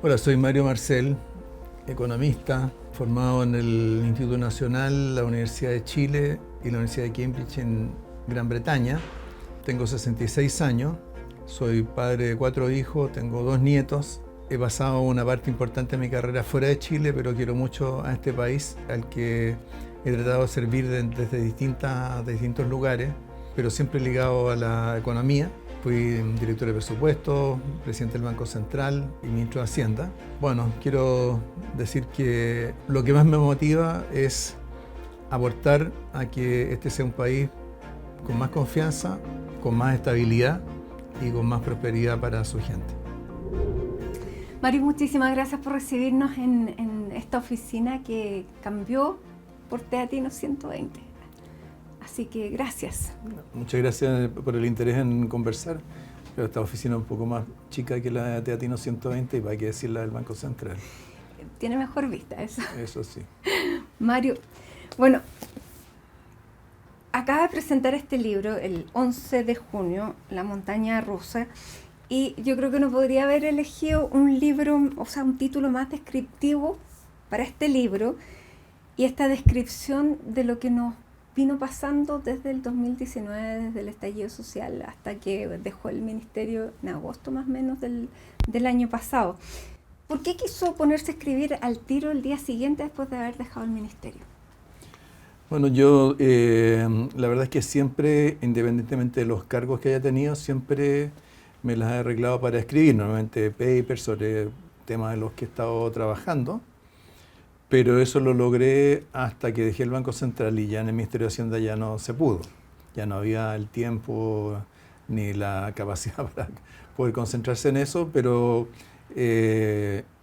Hola, soy Mario Marcel, economista, formado en el Instituto Nacional, la Universidad de Chile y la Universidad de Cambridge en Gran Bretaña. Tengo 66 años, soy padre de 4 hijos, tengo 2 nietos. He pasado una parte importante de mi carrera fuera de Chile, pero quiero mucho a este país, al que he tratado de servir desde distintos lugares, pero siempre ligado a la economía. Fui director de presupuesto, presidente del Banco Central y ministro de Hacienda. Bueno, quiero decir que lo que más me motiva es aportar a que este sea un país con más confianza, con más estabilidad y con más prosperidad para su gente. Mario, muchísimas gracias por recibirnos en esta oficina que cambió por Teatinos 120. Así que gracias. Muchas gracias por el interés en conversar. Pero esta oficina es un poco más chica que la de Teatinos 120 y para qué decir la del Banco Central. Tiene mejor vista eso. Eso sí. Mario, bueno, acaba de presentar este libro el 11 de junio, La montaña rusa, y yo creo que no podría haber elegido un libro, o sea, un título más descriptivo para este libro y esta descripción de lo que nos vino pasando desde el 2019, desde el estallido social hasta que dejó el ministerio en agosto más o menos del año pasado. ¿Por qué quiso ponerse a escribir al tiro el día siguiente después de haber dejado el ministerio? Bueno, yo la verdad es que siempre, independientemente de los cargos que haya tenido, siempre me las he arreglado para escribir, normalmente papers sobre temas en los que he estado trabajando. Pero eso lo logré hasta que dejé el Banco Central y ya en el Ministerio de Hacienda ya no se pudo. Ya no había el tiempo ni la capacidad para poder concentrarse en eso, pero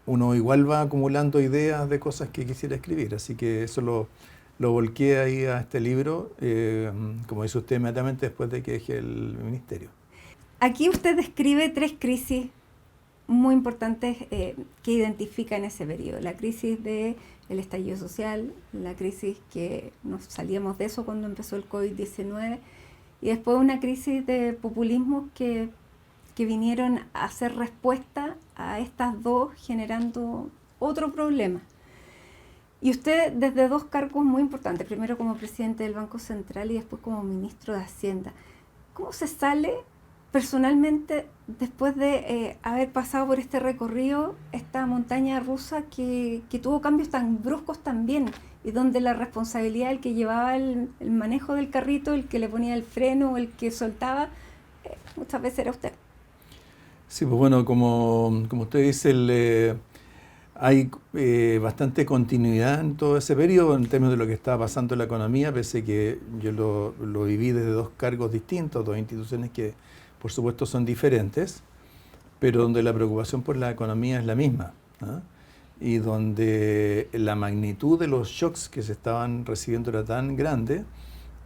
uno igual va acumulando ideas de cosas que quisiera escribir. Así que eso lo volqué ahí a este libro, como dice usted, inmediatamente después de que dejé el Ministerio. Aquí usted describe 3 crisis muy importantes que identifica en ese periodo. La crisis del estallido social, la crisis que nos salíamos de eso cuando empezó el COVID-19 y después una crisis de populismo que vinieron a hacer respuesta a estas dos generando otro problema. Y usted desde 2 cargos muy importantes, primero como presidente del Banco Central y después como ministro de Hacienda. ¿Cómo se sale personalmente, después de haber pasado por este recorrido, esta montaña rusa que tuvo cambios tan bruscos también, y donde la responsabilidad del que llevaba el manejo del carrito, el que le ponía el freno, el que soltaba, muchas veces era usted? Sí, pues bueno, como usted dice, hay bastante continuidad en todo ese periodo en términos de lo que estaba pasando en la economía, pese que yo lo viví desde 2 cargos distintos, 2 instituciones que por supuesto son diferentes, pero donde la preocupación por la economía es la misma, ¿no? Y donde la magnitud de los shocks que se estaban recibiendo era tan grande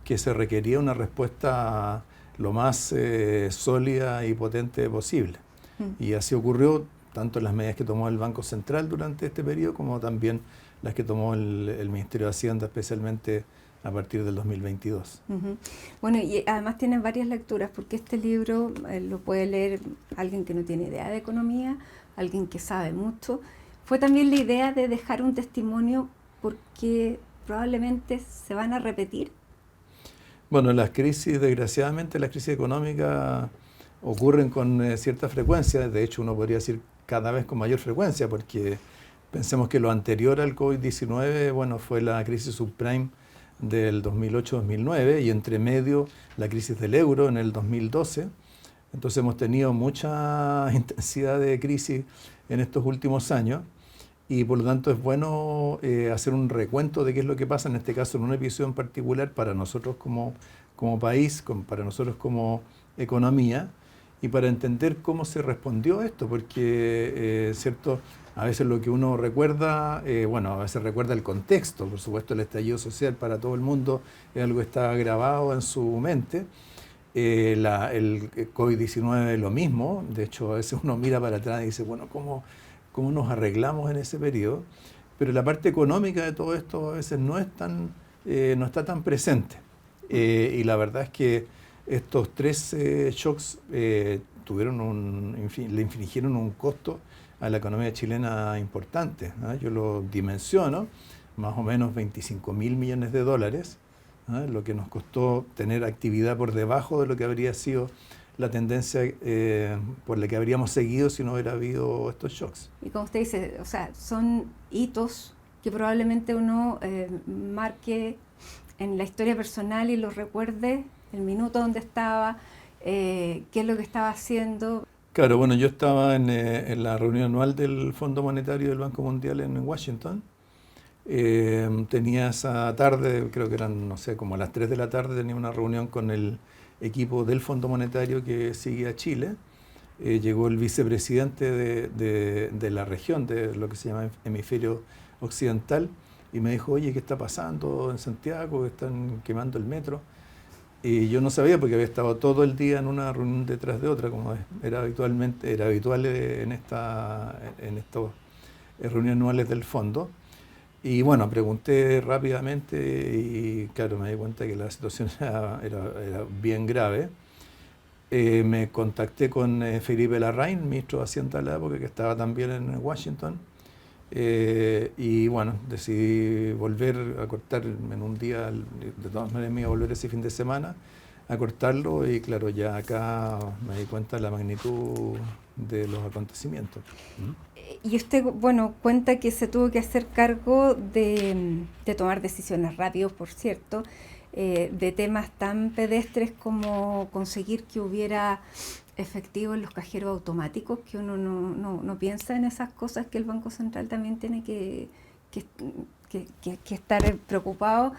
que se requería una respuesta lo más sólida y potente posible. Y así ocurrió tanto en las medidas que tomó el Banco Central durante este periodo como también las que tomó el Ministerio de Hacienda, especialmente a partir del 2022. Uh-huh. Bueno, y además tiene varias lecturas, porque este libro lo puede leer alguien que no tiene idea de economía, alguien que sabe mucho. Fue también la idea de dejar un testimonio porque probablemente se van a repetir. Bueno, las crisis, desgraciadamente, las crisis económicas ocurren con cierta frecuencia, de hecho uno podría decir cada vez con mayor frecuencia, porque pensemos que lo anterior al COVID-19, bueno, fue la crisis subprime del 2008-2009 y entre medio la crisis del euro en el 2012. Entonces hemos tenido mucha intensidad de crisis en estos últimos años y por lo tanto es bueno hacer un recuento de qué es lo que pasa en este caso en un episodio en particular para nosotros como país, para nosotros como economía y para entender cómo se respondió a esto, porque cierto, a veces lo que uno recuerda, a veces recuerda el contexto, por supuesto el estallido social para todo el mundo es algo que está grabado en su mente. El COVID-19 es lo mismo, de hecho a veces uno mira para atrás y dice, bueno, ¿cómo nos arreglamos en ese periodo? Pero la parte económica de todo esto a veces no está tan presente. Y la verdad es que estos 3 shocks le infligieron un costo a la economía chilena importantes. Yo lo dimensiono, más o menos 25.000 millones de dólares, lo que nos costó tener actividad por debajo de lo que habría sido la tendencia por la que habríamos seguido si no hubiera habido estos shocks. Y como usted dice, o sea, son hitos que probablemente uno marque en la historia personal y lo recuerde, el minuto donde estaba, qué es lo que estaba haciendo. Claro, bueno, yo estaba en la reunión anual del Fondo Monetario del Banco Mundial en Washington. Tenía esa tarde, creo que eran, no sé, como a las 3 de la tarde, tenía una reunión con el equipo del Fondo Monetario que sigue a Chile. Llegó el vicepresidente de la región, de lo que se llama Hemisferio Occidental, y me dijo, oye, ¿qué está pasando en Santiago? Que están quemando el metro. Y yo no sabía porque había estado todo el día en una reunión detrás de otra, como era habitual en estas reuniones anuales del fondo. Y bueno, pregunté rápidamente y claro, me di cuenta que la situación era bien grave. Me contacté con Felipe Larraín, ministro de Hacienda de la época, que estaba también en Washington. Y bueno, decidí volver a cortar en un día, de todas maneras me iba a volver ese fin de semana a cortarlo y claro, ya acá me di cuenta de la magnitud de los acontecimientos. Y usted, bueno, cuenta que se tuvo que hacer cargo de tomar decisiones rápidas, por cierto, de temas tan pedestres como conseguir que hubiera efectivo en los cajeros automáticos, que uno no piensa en esas cosas, que el Banco Central también tiene que estar preocupado,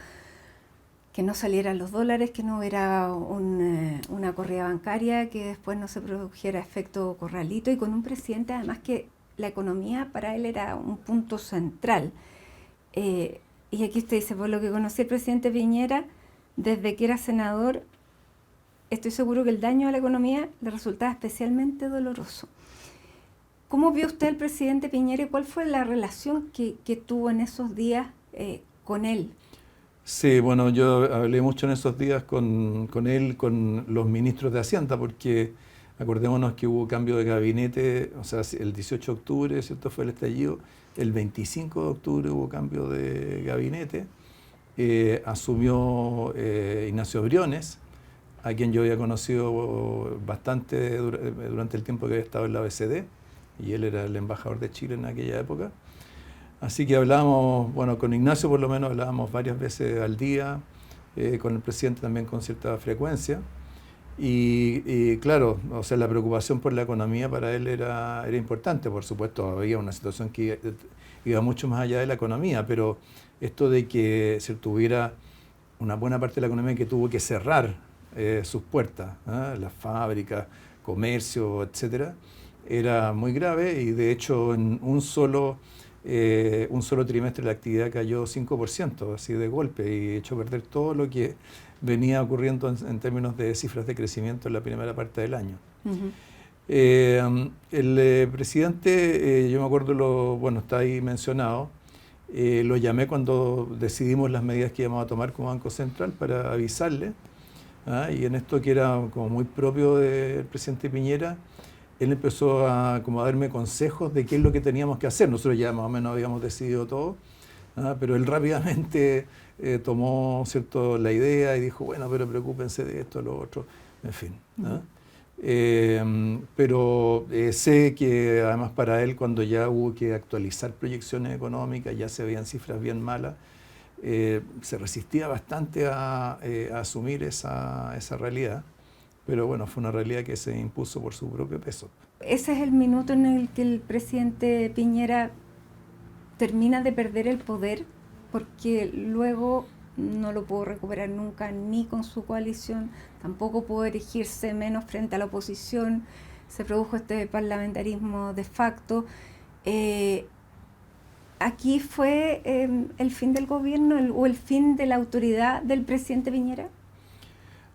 que no salieran los dólares, que no hubiera una corrida bancaria, que después no se produjera efecto corralito, y con un presidente además que la economía para él era un punto central. Y aquí usted dice, por lo que conocí al presidente Piñera, desde que era senador, estoy seguro que el daño a la economía le resultaba especialmente doloroso. ¿Cómo vio usted al presidente Piñera y cuál fue la relación que tuvo en esos días con él? Sí, bueno, yo hablé mucho en esos días con él, con los ministros de Hacienda, porque acordémonos que hubo cambio de gabinete, o sea, el 18 de octubre, ¿cierto? Fue el estallido, el 25 de octubre hubo cambio de gabinete, asumió Ignacio Briones, a quien yo había conocido bastante durante el tiempo que había estado en la OECD, y él era el embajador de Chile en aquella época. Así que hablábamos, bueno, con Ignacio por lo menos hablábamos varias veces al día, con el presidente también con cierta frecuencia. Y claro, o sea, la preocupación por la economía para él era importante. Por supuesto, había una situación que iba mucho más allá de la economía, pero esto de que se tuviera una buena parte de la economía que tuvo que cerrar sus puertas, las fábricas, comercio, etcétera, era muy grave y de hecho en un solo trimestre la actividad cayó 5%, así de golpe, y echó a perder todo lo que venía ocurriendo en términos de cifras de crecimiento en la primera parte del año. Uh-huh. El presidente, yo me acuerdo, bueno, está ahí mencionado, lo llamé cuando decidimos las medidas que íbamos a tomar como Banco Central para avisarle, y en esto que era como muy propio del presidente Piñera, él empezó a darme consejos de qué es lo que teníamos que hacer. Nosotros ya más o menos habíamos decidido todo, pero él rápidamente tomó, ¿cierto?, la idea y dijo, bueno, pero preocúpense de esto, lo otro, en fin. Pero sé que además para él, cuando ya hubo que actualizar proyecciones económicas, ya se veían cifras bien malas, se resistía bastante a asumir esa realidad. Pero bueno, fue una realidad que se impuso por su propio peso. Ese es el minuto en el que el presidente Piñera termina de perder el poder, porque luego no lo pudo recuperar nunca, ni con su coalición, tampoco pudo erigirse menos frente a la oposición, se produjo este parlamentarismo de facto. ¿Aquí fue el fin del gobierno o el fin de la autoridad del presidente Piñera?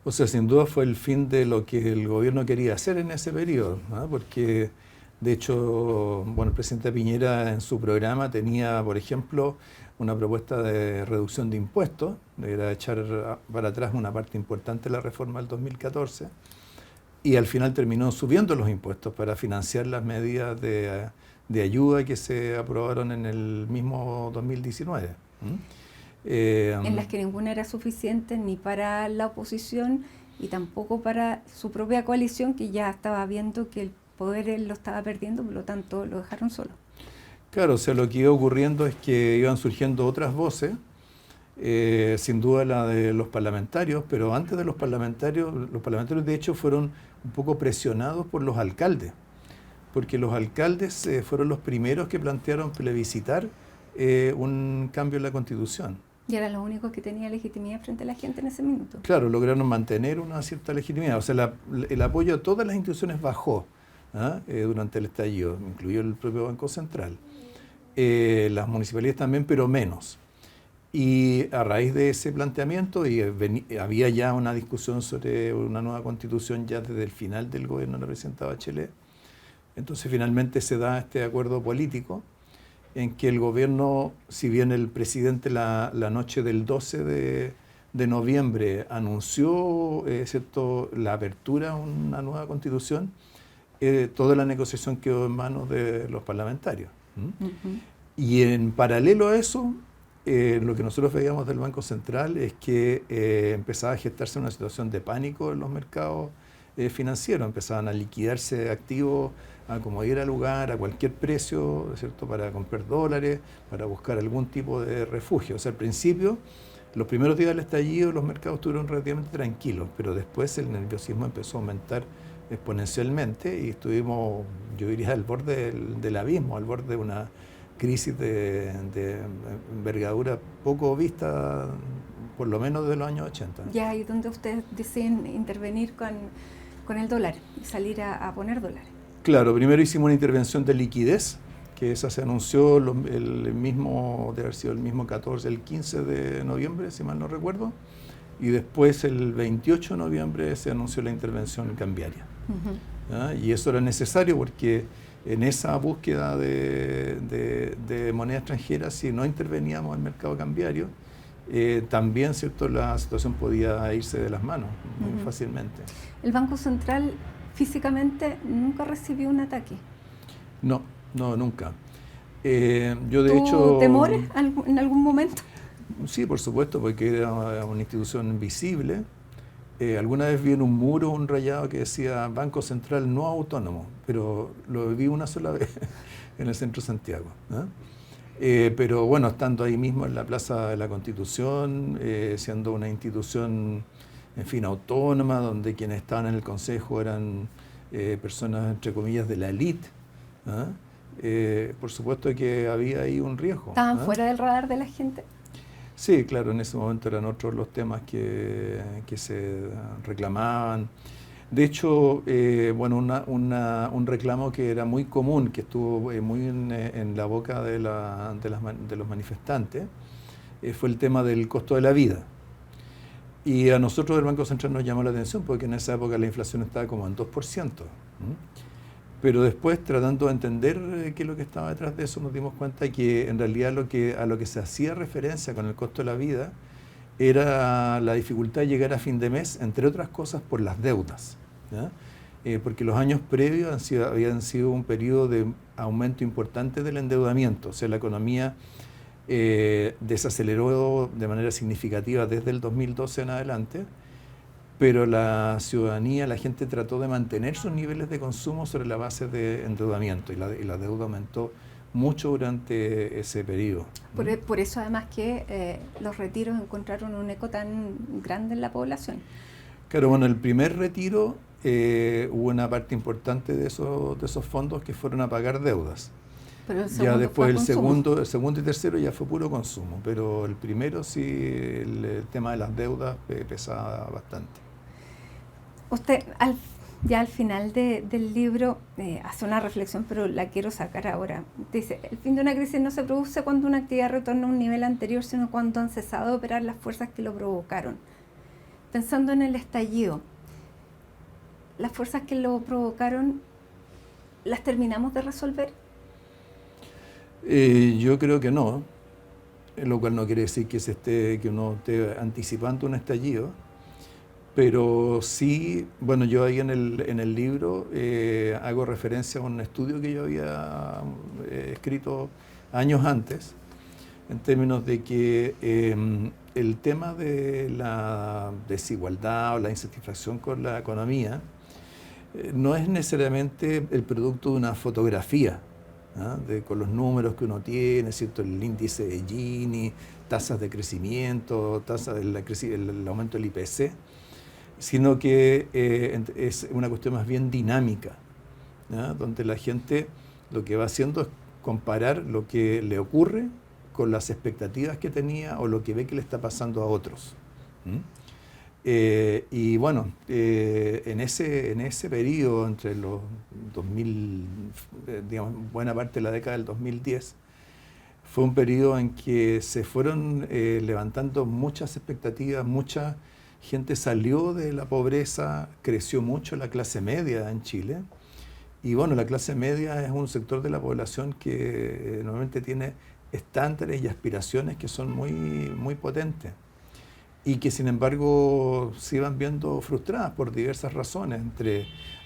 O sea, sin duda fue el fin de lo que el gobierno quería hacer en ese periodo, ¿no? Porque, de hecho, bueno, el presidente Piñera en su programa tenía, por ejemplo, una propuesta de reducción de impuestos, era echar para atrás una parte importante de la reforma del 2014, y al final terminó subiendo los impuestos para financiar las medidas de de ayuda que se aprobaron en el mismo 2019. En las que ninguna era suficiente ni para la oposición y tampoco para su propia coalición, que ya estaba viendo que el poder él lo estaba perdiendo, por lo tanto lo dejaron solo. Claro, o sea, lo que iba ocurriendo es que iban surgiendo otras voces, sin duda la de los parlamentarios, pero antes de los parlamentarios de hecho fueron un poco presionados por los alcaldes, porque los alcaldes fueron los primeros que plantearon plebiscitar un cambio en la Constitución. Y eran los únicos que tenían legitimidad frente a la gente en ese minuto. Claro, lograron mantener una cierta legitimidad. O sea, el apoyo a todas las instituciones bajó durante el estallido, incluido el propio Banco Central. Las municipalidades también, pero menos. Y a raíz de ese planteamiento, había ya una discusión sobre una nueva constitución ya desde el final del gobierno de la presidenta Bachelet. Entonces finalmente se da este acuerdo político en que el gobierno, si bien el presidente la noche del 12 de noviembre anunció la apertura a una nueva constitución, toda la negociación quedó en manos de los parlamentarios. Y en paralelo a eso, lo que nosotros veíamos del Banco Central es que empezaba a gestarse una situación de pánico en los mercados financieros, empezaban a liquidarse activos a como diera lugar, a cualquier precio, ¿cierto?, para comprar dólares, para buscar algún tipo de refugio. O sea, al principio, los primeros días del estallido, los mercados estuvieron relativamente tranquilos, pero después el nerviosismo empezó a aumentar exponencialmente y estuvimos, yo diría, al borde del abismo, al borde de una crisis de envergadura poco vista, por lo menos de los años 80. Ya ahí donde ustedes deciden intervenir con el dólar y salir a poner dólares. Claro, primero hicimos una intervención de liquidez, que esa se anunció el mismo, debe haber sido el mismo 14, el 15 de noviembre, si mal no recuerdo, y después el 28 de noviembre se anunció la intervención cambiaria. Y eso era necesario porque en esa búsqueda de moneda extranjera, si no interveníamos en el mercado cambiario, también, ¿cierto?, la situación podía irse de las manos muy fácilmente. El Banco Central físicamente nunca recibió un ataque. No, nunca. Yo de ¿Tuvo hecho temores en algún momento? Sí, por supuesto, porque era una institución visible. Alguna vez vi en un muro un rayado que decía Banco Central no autónomo, pero lo vi una sola vez en el centro de Santiago, ¿no? Pero bueno, estando ahí mismo en la Plaza de la Constitución, siendo una institución, en fin, autónoma, donde quienes estaban en el Consejo eran personas, entre comillas, de la élite, por supuesto que había ahí un riesgo. ¿Estaban fuera del radar de la gente? Sí, claro, en ese momento eran otros los temas que se reclamaban. De hecho, bueno, un reclamo que era muy común, que estuvo muy en la boca de los manifestantes, fue el tema del costo de la vida. Y a nosotros del Banco Central nos llamó la atención porque en esa época la inflación estaba como en 2%. Pero después, tratando de entender qué es lo que estaba detrás de eso, nos dimos cuenta que en realidad a lo que se hacía referencia con el costo de la vida era la dificultad de llegar a fin de mes, entre otras cosas por las deudas, ¿ya? Porque los años previos habían sido un periodo de aumento importante del endeudamiento, o sea, la economía desaceleró de manera significativa desde el 2012 en adelante, pero la ciudadanía, la gente trató de mantener sus niveles de consumo sobre la base de endeudamiento y la deuda aumentó mucho durante ese periodo. Por eso además que los retiros encontraron un eco tan grande en la población. Claro, bueno, el primer retiro hubo una parte importante de esos fondos que fueron a pagar deudas. Pero ya después el segundo y tercero ya fue puro consumo, pero el primero sí, el tema de las deudas pesaba bastante. Usted ya al final del libro hace una reflexión, pero la quiero sacar ahora. Dice, el fin de una crisis no se produce cuando una actividad retorna a un nivel anterior, sino cuando han cesado de operar las fuerzas que lo provocaron. Pensando en el estallido, las fuerzas que lo provocaron, ¿las terminamos de resolver? Yo creo que no, lo cual no quiere decir que uno esté anticipando un estallido, Pero sí, bueno, yo ahí en el libro hago referencia a un estudio que yo había escrito años antes, en términos de que el tema de la desigualdad o la insatisfacción con la economía no es necesariamente el producto de una fotografía, ¿ah? Con los números que uno tiene, ¿cierto? El índice de Gini, tasas de crecimiento, tasas el aumento del IPC, sino que es una cuestión más bien dinámica, ¿ya? Donde la gente lo que va haciendo es comparar lo que le ocurre con las expectativas que tenía o lo que ve que le está pasando a otros. Y bueno, en ese periodo, entre los 2000, digamos, buena parte de la década del 2010, fue un periodo en que se fueron levantando muchas expectativas, mucha gente salió de la pobreza, creció mucho la clase media en Chile. Y bueno, la clase media es un sector de la población que normalmente tiene estándares y aspiraciones que son muy, muy potentes y que sin embargo se iban viendo frustradas por diversas razones,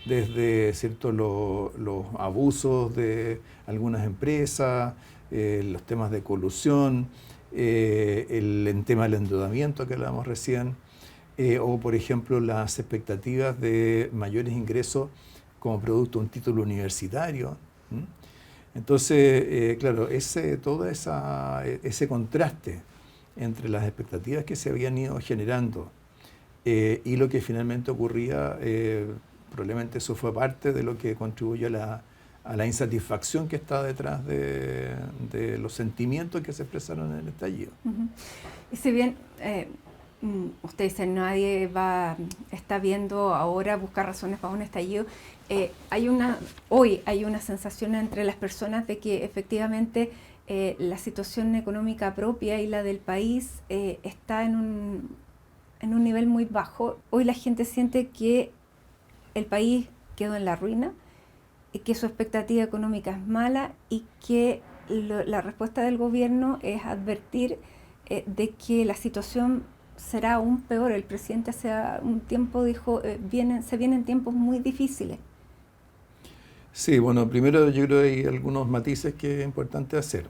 desde ¿cierto? Los abusos de algunas empresas, los temas de colusión, el tema del endeudamiento que hablábamos recién, o por ejemplo las expectativas de mayores ingresos como producto de un título universitario. Entonces, claro, todo ese contraste entre las expectativas que se habían ido generando y lo que finalmente ocurría, probablemente eso fue parte de lo que contribuyó a la insatisfacción que está detrás de los sentimientos que se expresaron en el estallido. Y si bien usted dice, nadie está viendo ahora buscar razones para un estallido, hoy hay una sensación entre las personas de que efectivamente la situación económica propia y la del país está en un nivel muy bajo. Hoy la gente siente que el país quedó en la ruina, y que su expectativa económica es mala y que la respuesta del gobierno es advertir de que la situación será aún peor. El presidente hace un tiempo dijo, se vienen tiempos muy difíciles. Sí, bueno, primero yo creo que hay algunos matices que es importante hacer.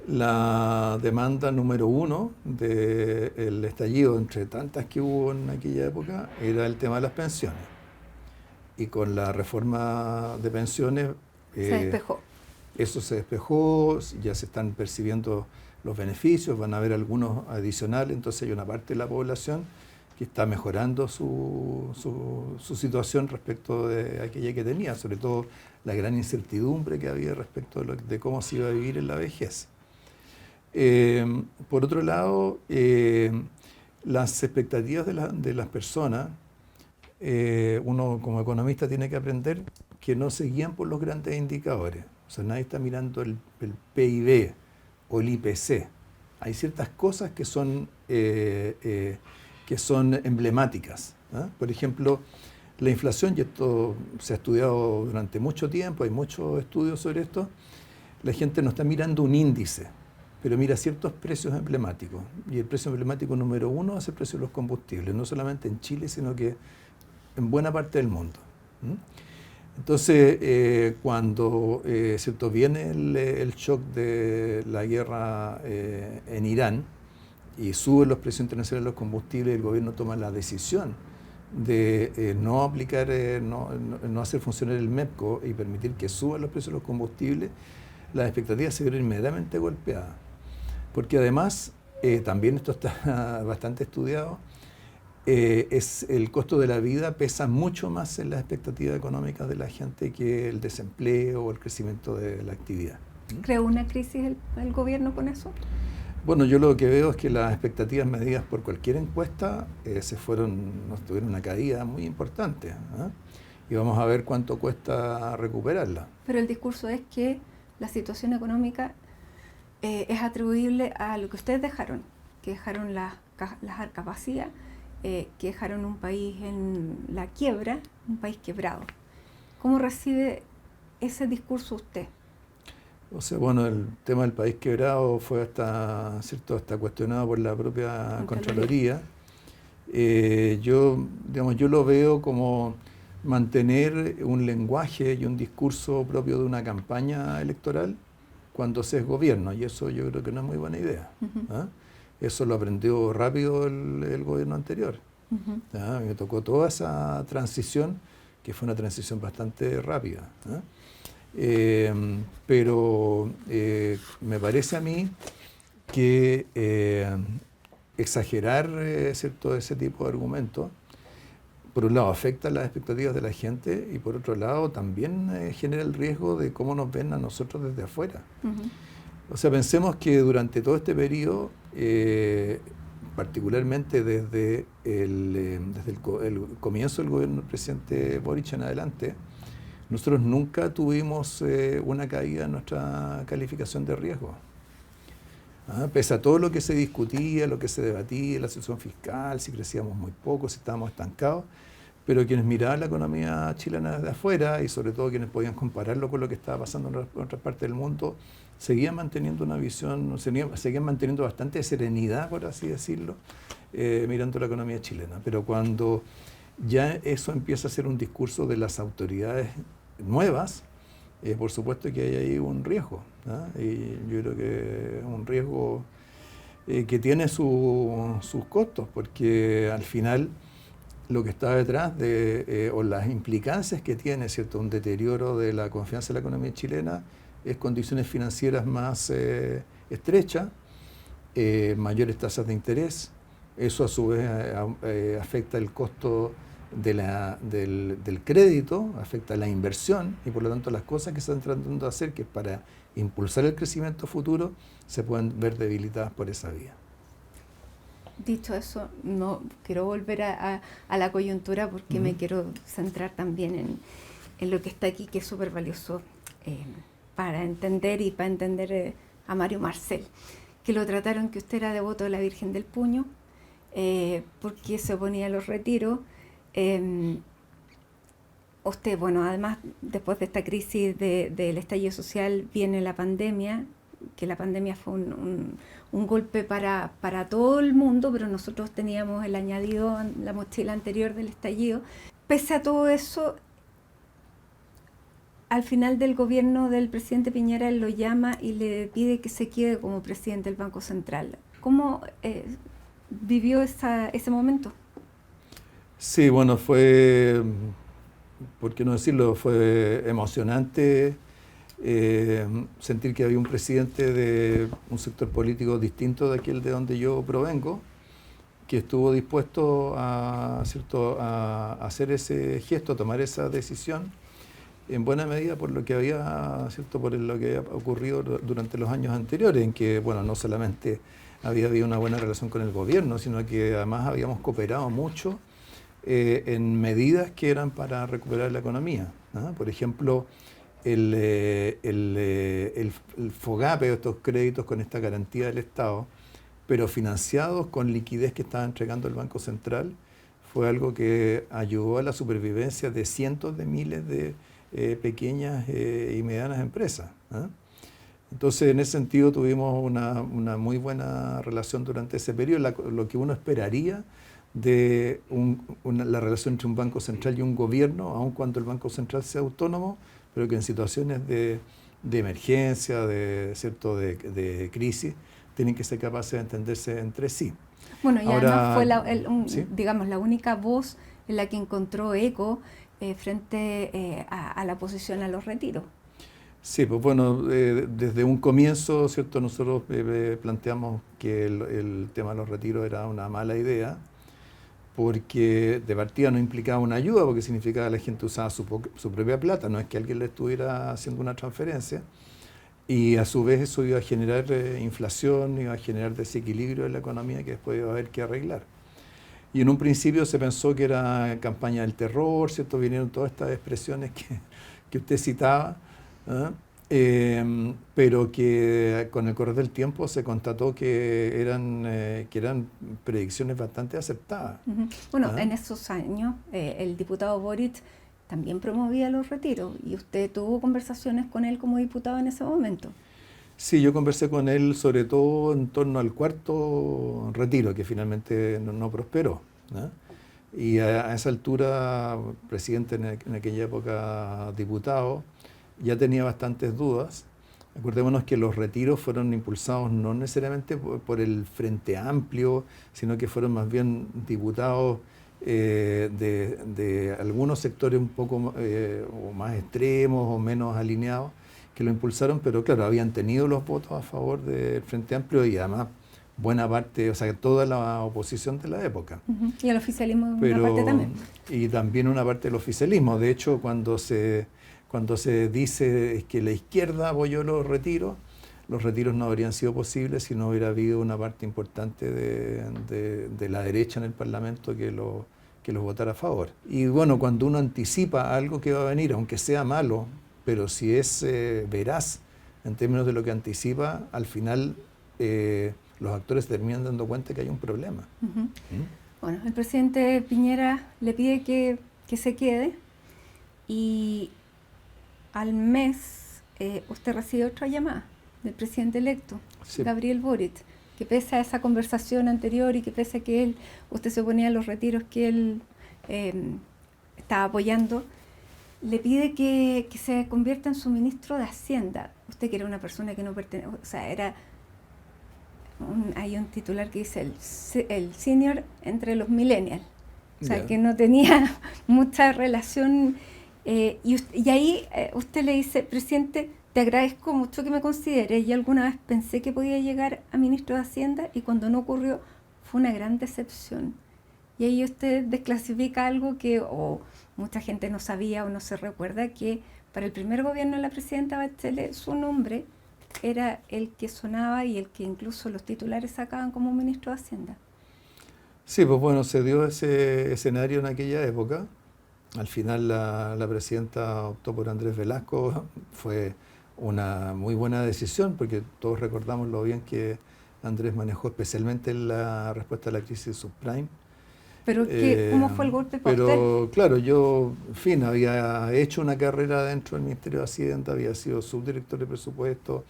La demanda número uno del estallido, entre tantas que hubo en aquella época, era el tema de las pensiones. Y con la reforma de pensiones Se despejó. Eso se despejó, ya se están percibiendo los beneficios, van a haber algunos adicionales, entonces hay una parte de la población que está mejorando su situación respecto de aquella que tenía, sobre todo la gran incertidumbre que había respecto de cómo se iba a vivir en la vejez. Por otro lado, las expectativas de las personas, uno como economista tiene que aprender que no se guían por los grandes indicadores. O sea, nadie está mirando el PIB o el IPC. Hay ciertas cosas que son emblemáticas, ¿eh? Por ejemplo, la inflación, y esto se ha estudiado durante mucho tiempo, hay muchos estudios sobre esto, la gente no está mirando un índice, pero mira ciertos precios emblemáticos. Y el precio emblemático número uno es el precio de los combustibles, no solamente en Chile, sino que en buena parte del mundo. Entonces, cuando ¿cierto? Viene el shock de la guerra en Irán y suben los precios internacionales de los combustibles, el gobierno toma la decisión de no aplicar, no hacer funcionar el MEPCO y permitir que suban los precios de los combustibles, las expectativas se vieron inmediatamente golpeadas. Porque además, también esto está bastante estudiado, el costo de la vida pesa mucho más en las expectativas económicas de la gente que el desempleo o el crecimiento de la actividad. ¿Creó una crisis el gobierno con eso? Bueno, yo lo que veo es que las expectativas medidas por cualquier encuesta tuvieron una caída muy importante, ¿eh? Y vamos a ver cuánto cuesta recuperarla. Pero el discurso es que la situación económica es atribuible a lo que ustedes dejaron, que dejaron las arcas vacías, que dejaron un país en la quiebra, un país quebrado. ¿Cómo recibe ese discurso usted? O sea, bueno, el tema del país quebrado fue hasta cuestionado por la propia Contraloría. Yo lo veo como mantener un lenguaje y un discurso propio de una campaña electoral cuando se es gobierno, y eso yo creo que no es muy buena idea. ¿Ah? Eso lo aprendió rápido el gobierno anterior. ¿Ah? Me tocó toda esa transición, que fue una transición bastante rápida. ¿Ah? Pero me parece a mí que exagerar ¿cierto? Ese tipo de argumentos, por un lado afecta las expectativas de la gente y por otro lado también genera el riesgo de cómo nos ven a nosotros desde afuera. O sea, pensemos que durante todo este periodo, particularmente desde el comienzo del gobierno del presidente Boric en adelante, nosotros nunca tuvimos una caída en nuestra calificación de riesgo. Pese a todo lo que se discutía, lo que se debatía, la situación fiscal, si crecíamos muy poco, si estábamos estancados, pero quienes miraban la economía chilena desde afuera y sobre todo quienes podían compararlo con lo que estaba pasando en otras partes del mundo, seguían manteniendo una visión, seguían manteniendo bastante serenidad, por así decirlo, mirando la economía chilena. Pero cuando ya eso empieza a ser un discurso de las autoridades nuevas, por supuesto que hay ahí un riesgo, ¿no? Y yo creo que es un riesgo que tiene sus costos, porque al final lo que está detrás o las implicancias que tiene, ¿cierto?, un deterioro de la confianza en la economía chilena es condiciones financieras más estrechas, mayores tasas de interés. Eso a su vez afecta el costo del crédito, afecta la inversión y por lo tanto las cosas que se están tratando de hacer, que es para impulsar el crecimiento futuro, se pueden ver debilitadas por esa vía. Dicho eso, no quiero volver a la coyuntura porque me quiero centrar también en lo que está aquí, que es súper valioso para entender a Mario Marcel, que lo trataron que usted era devoto de la Virgen del Puño, porque se oponía a los retiros. Usted, bueno, además, después de esta crisis del estallido social, viene la pandemia, que la pandemia fue un golpe para todo el mundo, pero nosotros teníamos el añadido en la mochila anterior del estallido. Pese a todo eso, al final del gobierno del presidente Piñera, él lo llama y le pide que se quede como presidente del Banco Central. ¿Cómo vivió ese momento? Sí, bueno, fue, por qué no decirlo, fue emocionante sentir que había un presidente de un sector político distinto de aquel de donde yo provengo, que estuvo dispuesto a hacer ese gesto, a tomar esa decisión, en buena medida por lo que había, ¿cierto?, por lo que había ocurrido durante los años anteriores, en que, bueno, no solamente había habido una buena relación con el gobierno, sino que además habíamos cooperado mucho en medidas que eran para recuperar la economía, ¿no? Por ejemplo, el FOGAPE, estos créditos con esta garantía del Estado, pero financiados con liquidez que estaba entregando el Banco Central, fue algo que ayudó a la supervivencia de cientos de miles de pequeñas y medianas empresas, ¿eh? Entonces, en ese sentido, tuvimos una muy buena relación durante ese periodo, lo que uno esperaría de la relación entre un Banco Central y un gobierno, aun cuando el Banco Central sea autónomo, pero que en situaciones de emergencia, de crisis, tienen que ser capaces de entenderse entre sí. Bueno, y ahora, además fue ¿sí? digamos, la única voz en la que encontró eco frente a la oposición a los retiros. Sí, pues bueno, desde un comienzo, ¿cierto?, nosotros planteamos que el tema de los retiros era una mala idea, porque de partida no implicaba una ayuda, porque significaba que la gente usaba su propia plata, no es que alguien le estuviera haciendo una transferencia, y a su vez eso iba a generar inflación, iba a generar desequilibrio en la economía que después iba a haber que arreglar. Y en un principio se pensó que era campaña del terror, ¿cierto? Vinieron todas estas expresiones que usted citaba, ¿eh? Pero que con el correr del tiempo se constató que eran predicciones bastante aceptadas. Bueno, en esos años el diputado Boric también promovía los retiros y usted tuvo conversaciones con él como diputado en ese momento. Sí, yo conversé con él sobre todo en torno al cuarto retiro, que finalmente no prosperó, ¿no? Y a esa altura, presidente en aquella época diputado, ya tenía bastantes dudas. Acordémonos que los retiros fueron impulsados no necesariamente por el Frente Amplio, sino que fueron más bien diputados de algunos sectores un poco o más extremos o menos alineados que lo impulsaron, pero claro, habían tenido los votos a favor del Frente Amplio y además buena parte, o sea, toda la oposición de la época. Y el oficialismo una parte también. Y también una parte del oficialismo. De hecho, cuando se dice que la izquierda apoyó los retiros no habrían sido posibles si no hubiera habido una parte importante de la derecha en el Parlamento que los votara a favor. Y bueno, cuando uno anticipa algo que va a venir, aunque sea malo, pero si es veraz en términos de lo que anticipa, al final los actores se terminan dando cuenta que hay un problema. Bueno, el presidente Piñera le pide que se quede y al mes usted recibe otra llamada del presidente electo, sí, Gabriel Boric, que pese a esa conversación anterior y que pese a que usted se oponía a los retiros que él estaba apoyando, le pide que se convierta en su ministro de Hacienda. Usted que era una persona que no pertenece, o sea, hay un titular que dice el senior entre los millennials, o sea, que no tenía mucha relación. Y ahí usted le dice, presidente, te agradezco mucho que me considere. Y alguna vez pensé que podía llegar a ministro de Hacienda y cuando no ocurrió fue una gran decepción. Y ahí usted desclasifica algo que mucha gente no sabía o no se recuerda, que para el primer gobierno de la presidenta Bachelet su nombre era el que sonaba y el que incluso los titulares sacaban como ministro de Hacienda. Sí, pues bueno, se dio ese escenario en aquella época. Al final la presidenta optó por Andrés Velasco. Fue una muy buena decisión porque todos recordamos lo bien que Andrés manejó especialmente la respuesta a la crisis subprime. Pero ¿cómo fue el golpe para usted? Pero claro, yo, en fin, había hecho una carrera dentro del Ministerio de Hacienda, había sido subdirector de presupuesto,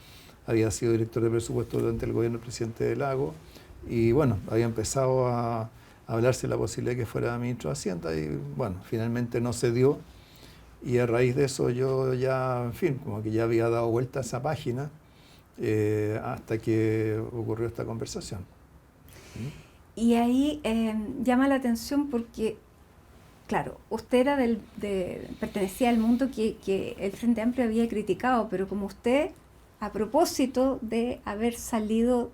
había sido director de presupuesto durante el gobierno del presidente de Lagos y bueno, había empezado a hablarse la posibilidad de que fuera ministro de Hacienda y bueno, finalmente no se dio y a raíz de eso yo ya, en fin, como que ya había dado vuelta a esa página hasta que ocurrió esta conversación. Y ahí llama la atención porque, claro, usted era pertenecía al mundo que el Frente Amplio había criticado, pero como usted, a propósito de haber salido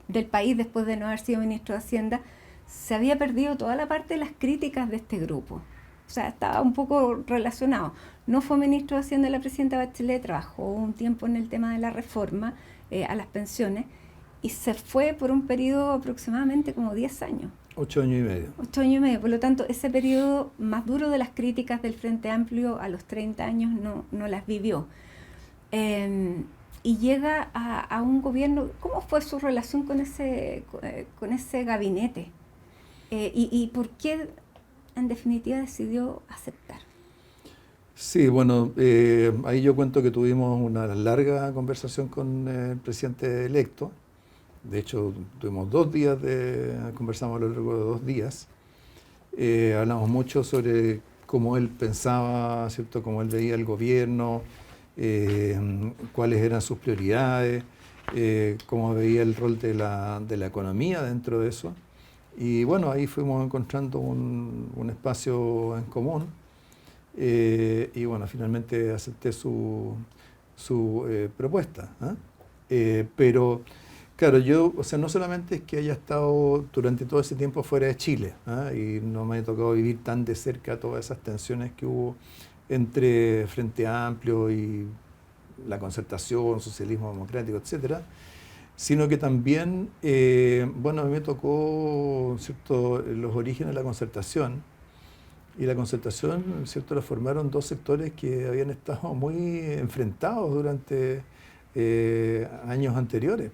del país después de no haber sido ministro de Hacienda, se había perdido toda la parte de las críticas de este grupo. O sea, estaba un poco relacionado. No fue ministro de Hacienda de la presidenta Bachelet, trabajó un tiempo en el tema de la reforma a las pensiones y se fue por un periodo aproximadamente como 10 años. 8 años y medio. 8 años y medio. Por lo tanto, ese periodo más duro de las críticas del Frente Amplio a los 30 años no las vivió. Y llega a un gobierno. ¿Cómo fue su relación con ese gabinete? ¿Y por qué, en definitiva, decidió aceptar? Sí, bueno, ahí yo cuento que tuvimos una larga conversación con el presidente electo. De hecho, tuvimos conversamos a lo largo de 2 días. Hablamos mucho sobre cómo él pensaba, ¿cierto? Cómo él veía el gobierno, cuáles eran sus prioridades, cómo veía el rol de la economía dentro de eso. Y bueno, ahí fuimos encontrando un espacio en común. Y bueno, finalmente acepté su propuesta. Pero claro, yo, o sea, no solamente es que haya estado durante todo ese tiempo fuera de Chile, y no me ha tocado vivir tan de cerca todas esas tensiones que hubo entre Frente Amplio y la Concertación, socialismo democrático, etcétera, sino que también, bueno, a mí me tocó, ¿cierto?, los orígenes de la Concertación, y la Concertación, ¿cierto?, la formaron 2 sectores que habían estado muy enfrentados durante años anteriores.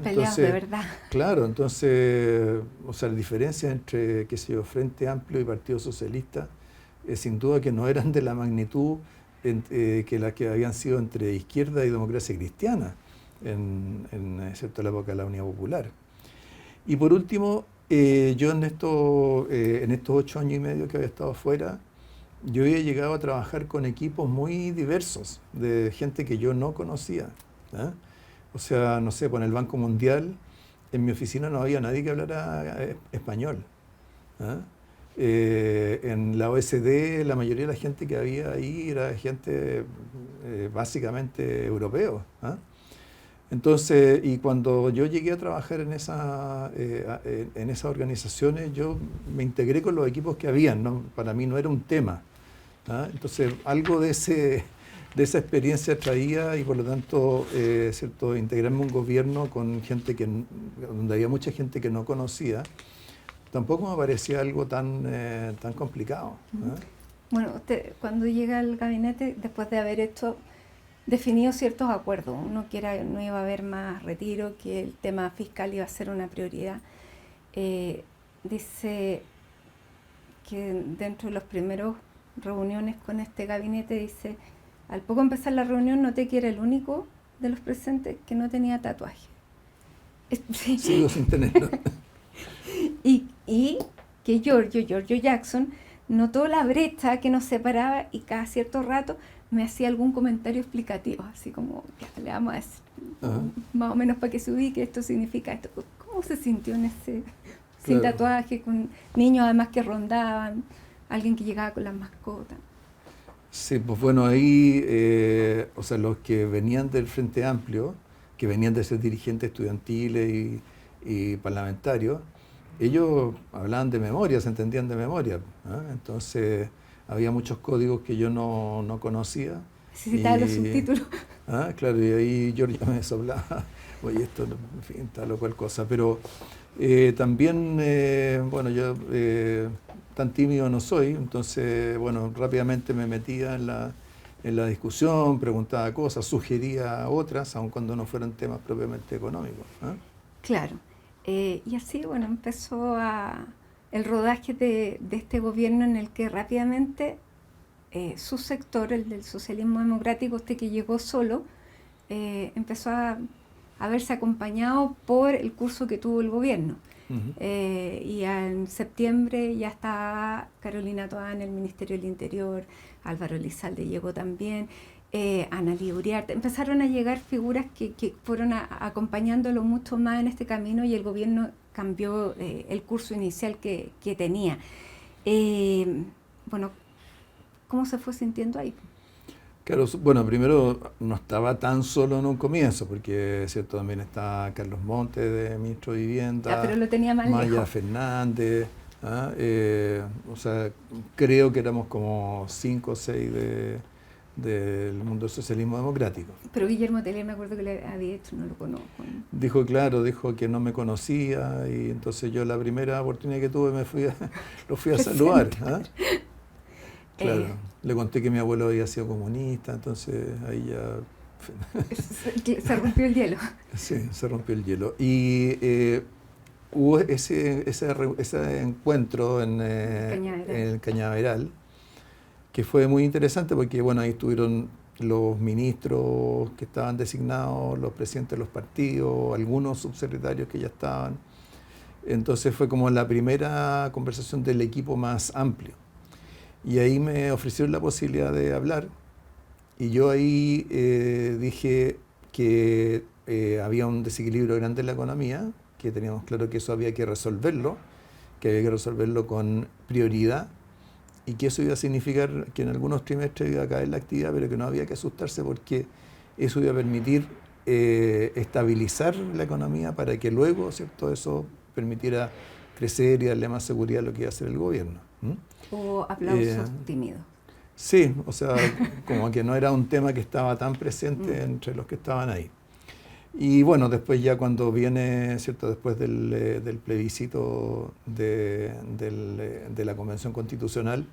Peleados de verdad. Claro, entonces, o sea, la diferencia entre, qué sé yo, Frente Amplio y Partido Socialista, sin duda que no eran de la magnitud que las que habían sido entre izquierda y democracia cristiana en la época de la Unidad Popular. Y por último, Yo en estos 8 años y medio que había estado afuera, yo había llegado a trabajar con equipos muy diversos, de gente que yo no conocía. ¿Ah? O sea, no sé, pues en el Banco Mundial, en mi oficina no había nadie que hablara español. ¿Ah? En la OSD, la mayoría de la gente que había ahí era gente básicamente europeo. ¿Ah? Entonces, y cuando yo llegué a trabajar en esas organizaciones, yo me integré con los equipos que habían, ¿no? Para mí no era un tema. ¿Ah? Entonces, algo de esa experiencia traía y por lo tanto, ¿cierto? Integrarme en un gobierno con gente donde había mucha gente que no conocía, tampoco me parecía algo tan complicado. ¿Ah? Bueno, usted cuando llega al gabinete, después de haber definido ciertos acuerdos, uno que no iba a haber más retiro, que el tema fiscal iba a ser una prioridad, dice que dentro de los primeros reuniones con este gabinete, dice, al poco empezar la reunión noté que era el único de los presentes que no tenía tatuaje. Sigo sin tenerlo. y que Giorgio Jackson notó la brecha que nos separaba y cada cierto rato me hacía algún comentario explicativo, así como, ya, le vamos a decir, más o menos para que se ubique, esto significa esto. ¿Cómo se sintió en ese, sin tatuaje, con niños además que rondaban, alguien que llegaba con las mascotas? Sí, pues bueno, ahí, o sea, los que venían del Frente Amplio, que venían de ser dirigentes estudiantiles y parlamentarios, ellos hablaban de memoria, se entendían de memoria. ¿Eh? Entonces, había muchos códigos que yo no conocía. Necesitaba los subtítulos. Claro, y ahí Giorgio me soplaba, oye, esto, en fin, tal o cual cosa. Pero también, bueno, yo tan tímido no soy, entonces, bueno, rápidamente me metía en la discusión, preguntaba cosas, sugería otras, aun cuando no fueran temas propiamente económicos. Claro. Y así, bueno, empezó el rodaje de este gobierno en el que rápidamente su sector, el del socialismo democrático, usted que llegó solo, empezó a verse acompañado por el curso que tuvo el gobierno. Y en septiembre ya estaba Carolina Toá en el Ministerio del Interior, Álvaro Elizalde llegó también, Analía Uriarte. Empezaron a llegar figuras que fueron acompañándolo mucho más en este camino y el gobierno cambió el curso inicial que tenía. Bueno, ¿cómo se fue sintiendo ahí? Claro, bueno, primero no estaba tan solo en un comienzo, porque cierto también está Carlos Montes, de ministro de Vivienda, pero lo tenía más Maya lejos. Fernández, o sea, creo que éramos como 5 o 6 del mundo del socialismo democrático. Pero Guillermo Teller, me acuerdo que le había hecho, no lo conozco. Dijo que no me conocía y entonces yo la primera oportunidad que tuve lo fui a saludar. Claro, le conté que mi abuelo había sido comunista, entonces ahí ya... Se rompió el hielo. Sí, se rompió el hielo. Y hubo ese encuentro en el Cañaveral, que fue muy interesante porque, bueno, ahí estuvieron los ministros que estaban designados, los presidentes de los partidos, algunos subsecretarios que ya estaban. Entonces fue como la primera conversación del equipo más amplio. Y ahí me ofrecieron la posibilidad de hablar y yo ahí dije que había un desequilibrio grande en la economía, que teníamos claro que eso había que resolverlo con prioridad y que eso iba a significar que en algunos trimestres iba a caer la actividad, pero que no había que asustarse porque eso iba a permitir estabilizar la economía para que luego, ¿cierto?, eso permitiera crecer y darle más seguridad a lo que iba a hacer el gobierno. O aplausos tímidos. Sí, o sea, como que no era un tema que estaba tan presente entre los que estaban ahí. Y bueno, después ya cuando viene, ¿cierto?, después del plebiscito de la Convención Constitucional,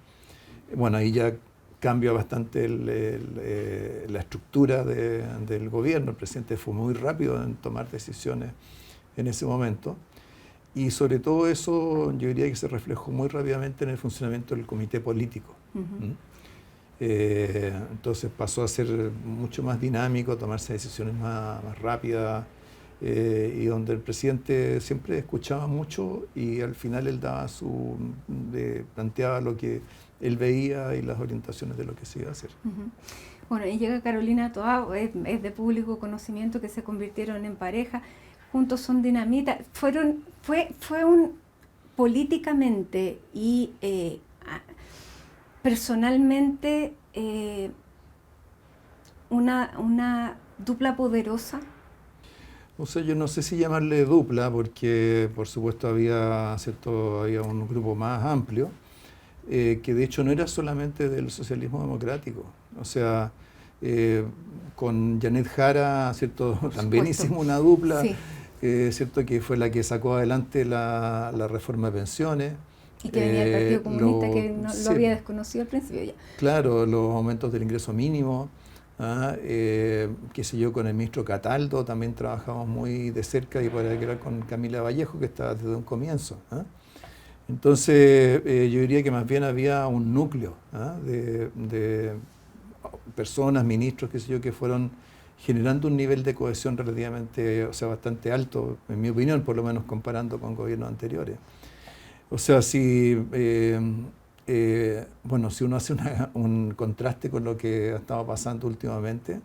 bueno, ahí ya cambia bastante la estructura del gobierno. El presidente fue muy rápido en tomar decisiones en ese momento. Y sobre todo eso yo diría que se reflejó muy rápidamente en el funcionamiento del comité político. Entonces pasó a ser mucho más dinámico, tomarse decisiones más rápidas. y donde el presidente siempre escuchaba mucho y al final él daba planteaba lo que él veía y las orientaciones de lo que se iba a hacer. Uh-huh. Bueno, y llega Carolina Toá, es de público conocimiento que se convirtieron en pareja, juntos son dinamita. Fue políticamente y personalmente una dupla poderosa. O sea, yo no sé si llamarle dupla, porque por supuesto había un grupo más amplio, que de hecho no era solamente del socialismo democrático. O sea, con Janet Jara, ¿cierto? También hicimos una dupla, sí. ¿Cierto? Que fue la que sacó adelante la reforma de pensiones. Y que venía del Partido Comunista, que no, lo había desconocido al principio ya. Claro, los aumentos del ingreso mínimo. Qué sé yo, con el ministro Cataldo también trabajamos muy de cerca y para que con Camila Vallejo, que estaba desde un comienzo. Entonces, yo diría que más bien había un núcleo de personas, ministros, qué sé yo, que fueron generando un nivel de cohesión relativamente, o sea, bastante alto, en mi opinión, por lo menos comparando con gobiernos anteriores. O sea, si uno hace un contraste con lo que ha estado pasando últimamente,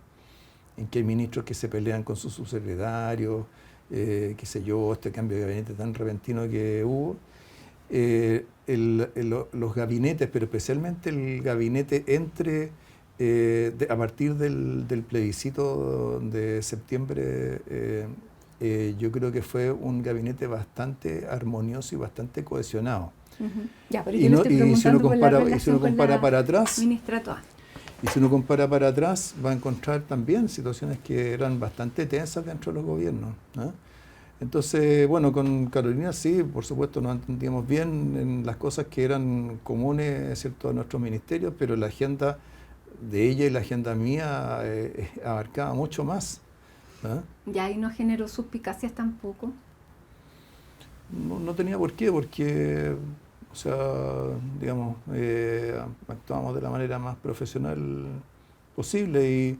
en que hay ministros que se pelean con sus subsecretarios, qué sé yo, este cambio de gabinete tan repentino que hubo, los gabinetes, pero especialmente el gabinete a partir del plebiscito de septiembre, yo creo que fue un gabinete bastante armonioso y bastante cohesionado. Uh-huh. Ya, pero y si uno compara para atrás, ministra Toá. Y si uno compara para atrás, va a encontrar también situaciones que eran bastante tensas dentro de los gobiernos. Entonces, bueno, con Carolina sí, por supuesto nos entendíamos bien en las cosas que eran comunes, ¿cierto?, a nuestros ministerios, pero la agenda de ella y la agenda mía abarcaba mucho más. Ya, y no generó suspicacias tampoco. No tenía por qué, porque, o sea, digamos, actuamos de la manera más profesional posible. Y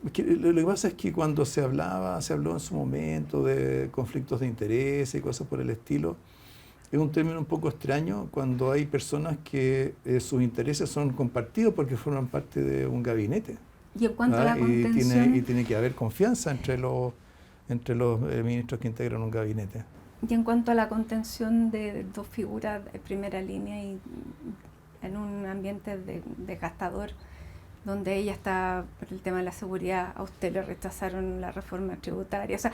lo que pasa es que cuando se habló en su momento de conflictos de interés y cosas por el estilo, es un término un poco extraño cuando hay personas que sus intereses son compartidos porque forman parte de un gabinete. Y en cuanto a la contención... Y tiene que haber confianza entre los ministros que integran un gabinete. Y en cuanto a la contención de dos figuras de primera línea y en un ambiente desgastador, donde ella está por el tema de la seguridad, a usted le rechazaron la reforma tributaria, o sea,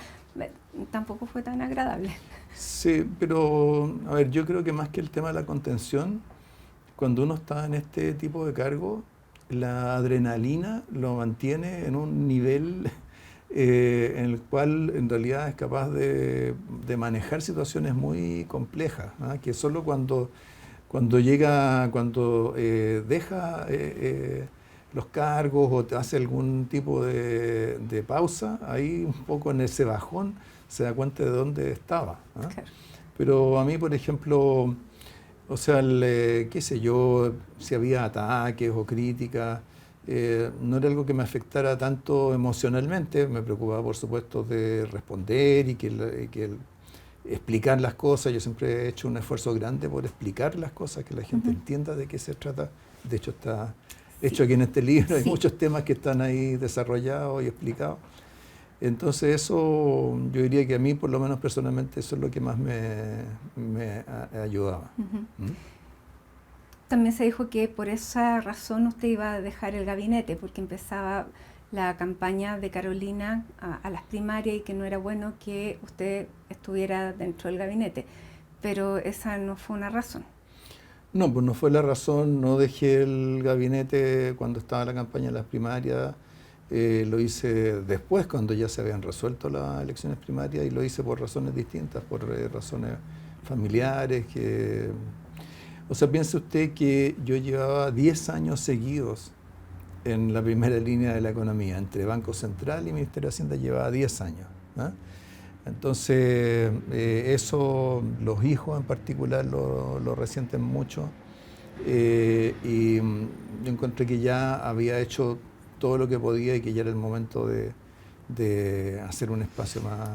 tampoco fue tan agradable. Sí, pero a ver, yo creo que más que el tema de la contención, cuando uno está en este tipo de cargo, la adrenalina lo mantiene en un nivel en el cual en realidad es capaz de manejar situaciones muy complejas, que solo cuando deja los cargos o te hace algún tipo de pausa, ahí un poco en ese bajón se da cuenta de dónde estaba. Claro. Pero a mí, por ejemplo, o sea, qué sé yo, si había ataques o críticas, no era algo que me afectara tanto emocionalmente. Me preocupaba, por supuesto, de responder y que explicar las cosas. Yo siempre he hecho un esfuerzo grande por explicar las cosas, que la gente entienda de qué se trata. De hecho, está hecho aquí en este libro, hay muchos temas que están ahí desarrollados y explicados. Entonces eso, yo diría que a mí, por lo menos personalmente, eso es lo que más me ayudaba. También se dijo que por esa razón usted iba a dejar el gabinete, porque empezaba la campaña de Carolina a las primarias y que no era bueno que usted estuviera dentro del gabinete. Pero esa no fue una razón. No, pues no fue la razón. No dejé el gabinete cuando estaba la campaña de las primarias. Lo hice después, cuando ya se habían resuelto las elecciones primarias, y lo hice por razones distintas, por razones familiares. O sea, piense usted que yo llevaba 10 años seguidos en la primera línea de la economía, entre Banco Central y Ministerio de Hacienda llevaba 10 años. Entonces, eso los hijos en particular lo resienten mucho, y yo encontré que ya había hecho todo lo que podía y que ya era el momento de de hacer un espacio más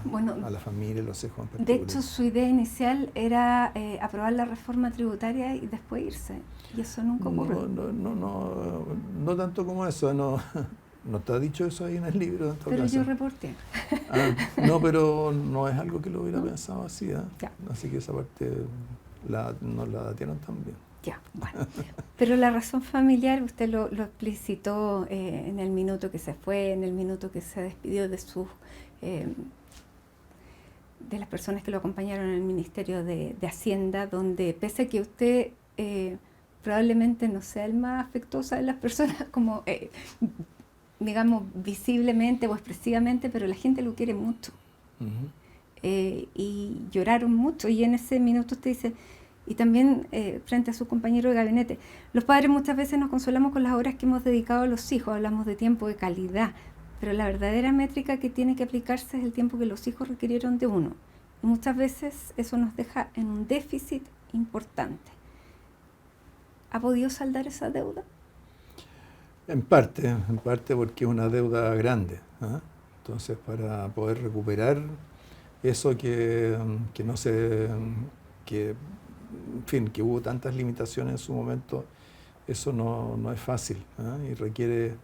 Bueno, a la familia y los hijos en de particular. hecho, su idea inicial era aprobar la reforma tributaria y después irse. Y eso nunca ocurrió. No tanto como eso, no, no está dicho eso ahí en el libro en todo Pero caso. yo reporté. No, pero no es algo que lo hubiera pensado así, ¿eh? Ya. Así que esa parte no la datieron tan bien. Ya, bueno. Pero la razón familiar usted lo explicitó en el minuto que se fue, en el minuto que se despidió de sus de las personas que lo acompañaron en el Ministerio de Hacienda, donde pese a que usted probablemente no sea el más afectuoso de las personas, como digamos visiblemente o expresivamente, pero la gente lo quiere mucho. Uh-huh. Y lloraron mucho, y en ese minuto usted dice, y también frente a su compañero de gabinete, los padres muchas veces nos consolamos con las horas que hemos dedicado a los hijos, hablamos de tiempo de calidad, pero la verdadera métrica que tiene que aplicarse es el tiempo que los hijos requirieron de uno. Y muchas veces eso nos deja en un déficit importante. ¿Ha podido saldar esa deuda? En parte porque es una deuda grande, ¿eh? Entonces, para poder recuperar eso que no se... que en fin, que hubo tantas limitaciones en su momento, eso no es fácil, ¿eh? Y requiere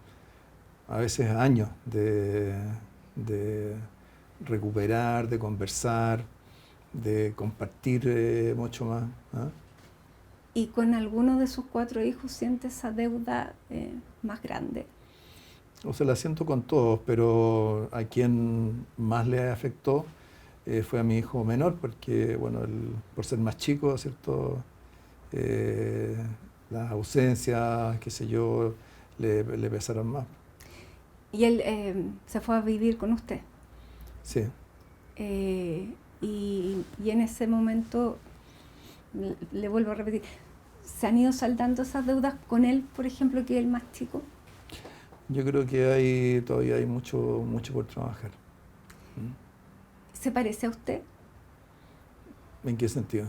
a veces años de recuperar, de conversar, de compartir mucho más, ¿eh? ¿Y con alguno de sus 4 hijos siente esa deuda más grande? O sea, la siento con todos, pero a quien más le afectó fue a mi hijo menor, porque, bueno, por ser más chico, ¿cierto? Las ausencias, qué sé yo, le pesaron más. ¿Y él se fue a vivir con usted? Sí. Y en ese momento, le vuelvo a repetir, ¿se han ido saldando esas deudas con él, por ejemplo, que es el más chico? Yo creo que todavía hay mucho por trabajar. ¿Se parece a usted? ¿En qué sentido?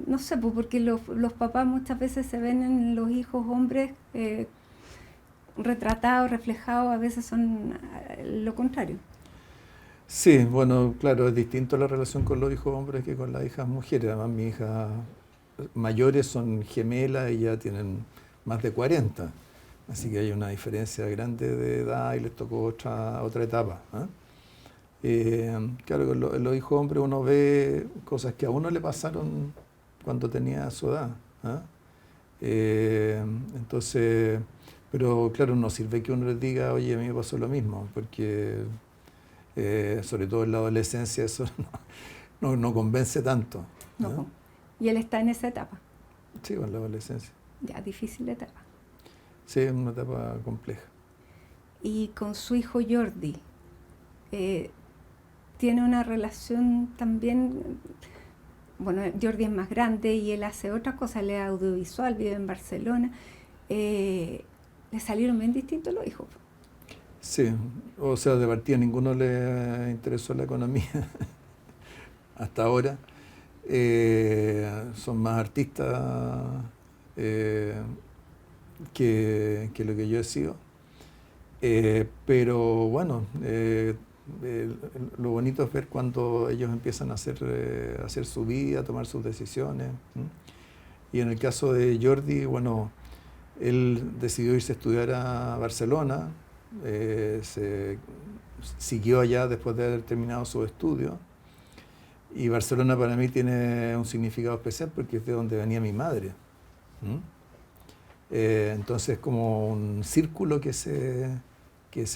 No sé, pues porque los papás muchas veces se ven en los hijos hombres retratados, reflejados, a veces son lo contrario. Sí, bueno, claro, es distinto la relación con los hijos hombres que con las hijas mujeres. Además, mis hijas mayores son gemelas y ya tienen más de 40. Así que hay una diferencia grande de edad y les tocó otra etapa, ¿eh? Claro, en los hijos hombres uno ve cosas que a uno le pasaron cuando tenía su edad, ¿eh? Entonces, pero claro, no sirve que uno les diga, oye, a mí me pasó lo mismo, porque sobre todo en la adolescencia eso no convence tanto, ¿eh? No. Y él está en esa etapa. Sí, en la adolescencia. Ya, difícil etapa. Sí, es una etapa compleja. Y con su hijo Jordi, tiene una relación también, bueno, Jordi es más grande y él hace otra cosa, él es audiovisual, vive en Barcelona, le salieron bien distintos los hijos. Sí, o sea, de partida ninguno le interesó la economía hasta ahora. Son más artistas que lo que yo he sido. Pero bueno, lo bonito es ver cuando ellos empiezan a hacer su vida, a tomar sus decisiones. Y en el caso de Jordi, bueno, él decidió irse a estudiar a Barcelona, se siguió allá después de haber terminado sus estudios. Y Barcelona para mí tiene un significado especial porque es de donde venía mi madre. Entonces es como un círculo que se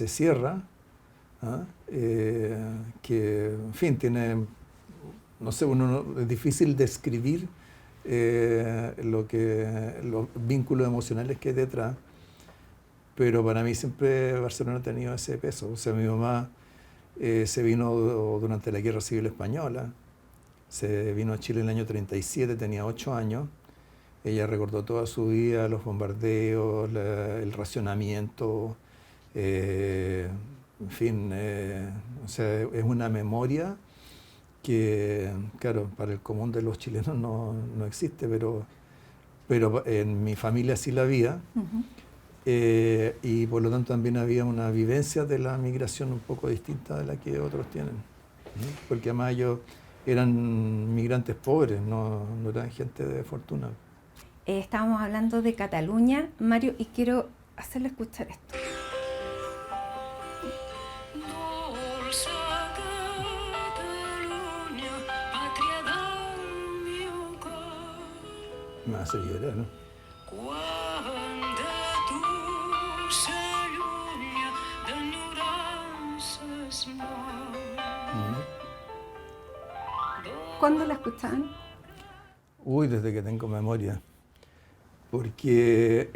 cierra, que en fin tiene, no sé, es difícil describir los vínculos emocionales que hay detrás, pero para mí siempre Barcelona ha tenido ese peso. O sea, mi mamá se vino durante la Guerra Civil Española, se vino a Chile en el año 37, tenía 8 años. Ella recordó toda su vida los bombardeos, el racionamiento, en fin, o sea, es una memoria que, claro, para el común de los chilenos no existe, pero en mi familia sí la había. Uh-huh. y por lo tanto también había una vivencia de la migración un poco distinta de la que otros tienen, ¿no? Porque además ellos eran migrantes pobres, no eran gente de fortuna. Estábamos hablando de Cataluña, Mario, y quiero hacerle escuchar esto. Me hace llorar, ¿no? ¿Cuándo la escuchaban? Uy, desde que tengo memoria. Porque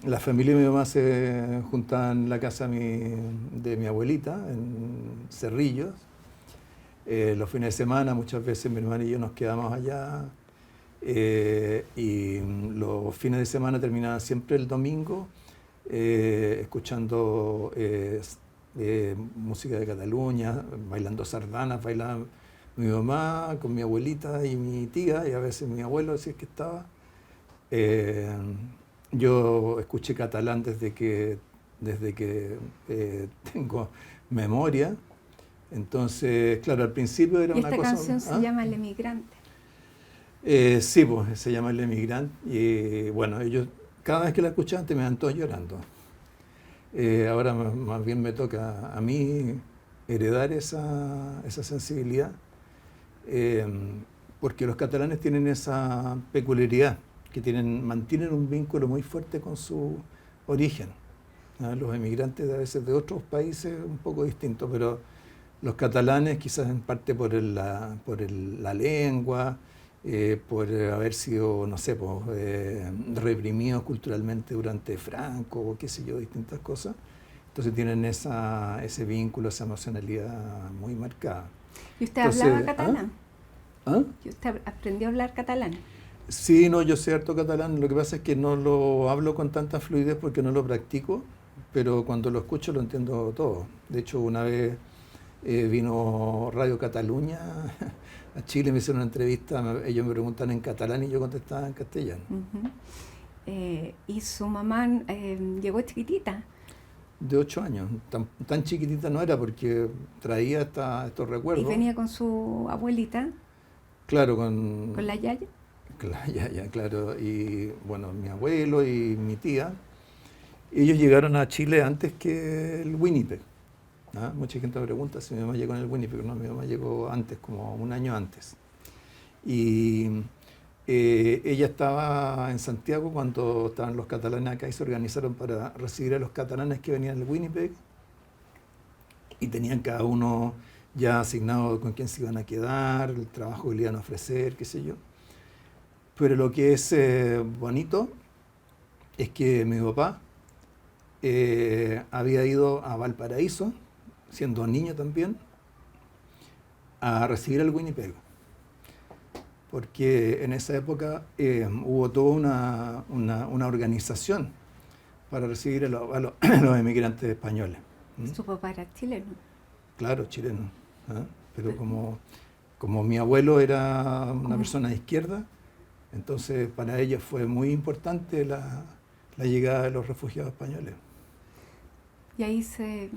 la familia de mi mamá se juntaba en la casa de mi abuelita, en Cerrillos. Los fines de semana, muchas veces mi hermana y yo nos quedamos allá. Y los fines de semana terminaban siempre el domingo escuchando música de Cataluña, bailando sardanas, bailaba mi mamá con mi abuelita y mi tía, y a veces mi abuelo, si es que estaba. Yo escuché catalán desde que tengo memoria. Entonces, claro, al principio era ¿Y una esta cosa... canción se llama El Emigrante? Sí, pues se llama El Emigrante. Y bueno, ellos cada vez que la escuchaban me iban todos llorando. Ahora más bien me toca a mí heredar esa sensibilidad, porque los catalanes tienen esa peculiaridad, que mantienen un vínculo muy fuerte con su origen. Los emigrantes a veces de otros países un poco distintos, pero los catalanes quizás en parte por la lengua, por haber sido, no sé, reprimidos culturalmente durante Franco, o qué sé yo, distintas cosas. Entonces tienen ese vínculo, esa emocionalidad muy marcada. ¿Y usted hablaba catalán? ¿Ah? ¿Y usted aprendió a hablar catalán? Sí, no, yo sé harto catalán. Lo que pasa es que no lo hablo con tanta fluidez porque no lo practico, pero cuando lo escucho lo entiendo todo. De hecho, una vez vino Radio Cataluña a Chile, me hicieron una entrevista, ellos me preguntan en catalán y yo contestaba en castellano. ¿Y su mamá llegó chiquitita? De 8 años. Tan chiquitita no era porque traía estos recuerdos. ¿Y venía con su abuelita? Claro, ¿Con la yaya? Claro. Y bueno, mi abuelo y mi tía, ellos llegaron a Chile antes que el Winnipeg. Mucha gente me pregunta si mi mamá llegó en el Winnipeg. No, mi mamá llegó antes, como un año antes. Y ella estaba en Santiago cuando estaban los catalanes acá y se organizaron para recibir a los catalanes que venían del Winnipeg, y tenían cada uno ya asignado con quién se iban a quedar, el trabajo que le iban a ofrecer, qué sé yo. Pero lo que es bonito es que mi papá había ido a Valparaíso, siendo niño también, a recibir al Winnipeg. Porque en esa época hubo toda una organización para recibir a los emigrantes españoles. ¿Su papá era chileno? Claro, chileno. Pero como mi abuelo era una persona de izquierda, entonces para ellos fue muy importante la llegada de los refugiados españoles. Y ahí se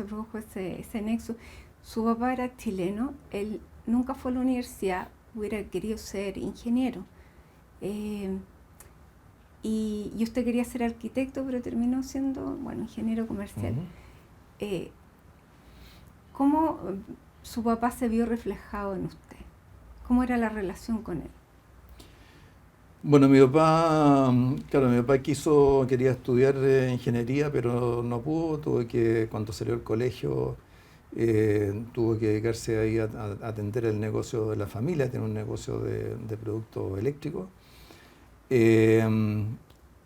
produjo ese nexo. Su papá era chileno, él nunca fue a la universidad, hubiera querido ser ingeniero. Y usted quería ser arquitecto, pero terminó siendo, ingeniero comercial. ¿Cómo su papá se vio reflejado en usted? ¿Cómo era la relación con él? Bueno, mi papá quería estudiar ingeniería, pero no pudo. Cuando salió del colegio, tuvo que dedicarse ahí a atender el negocio de la familia, tiene un negocio de productos eléctricos.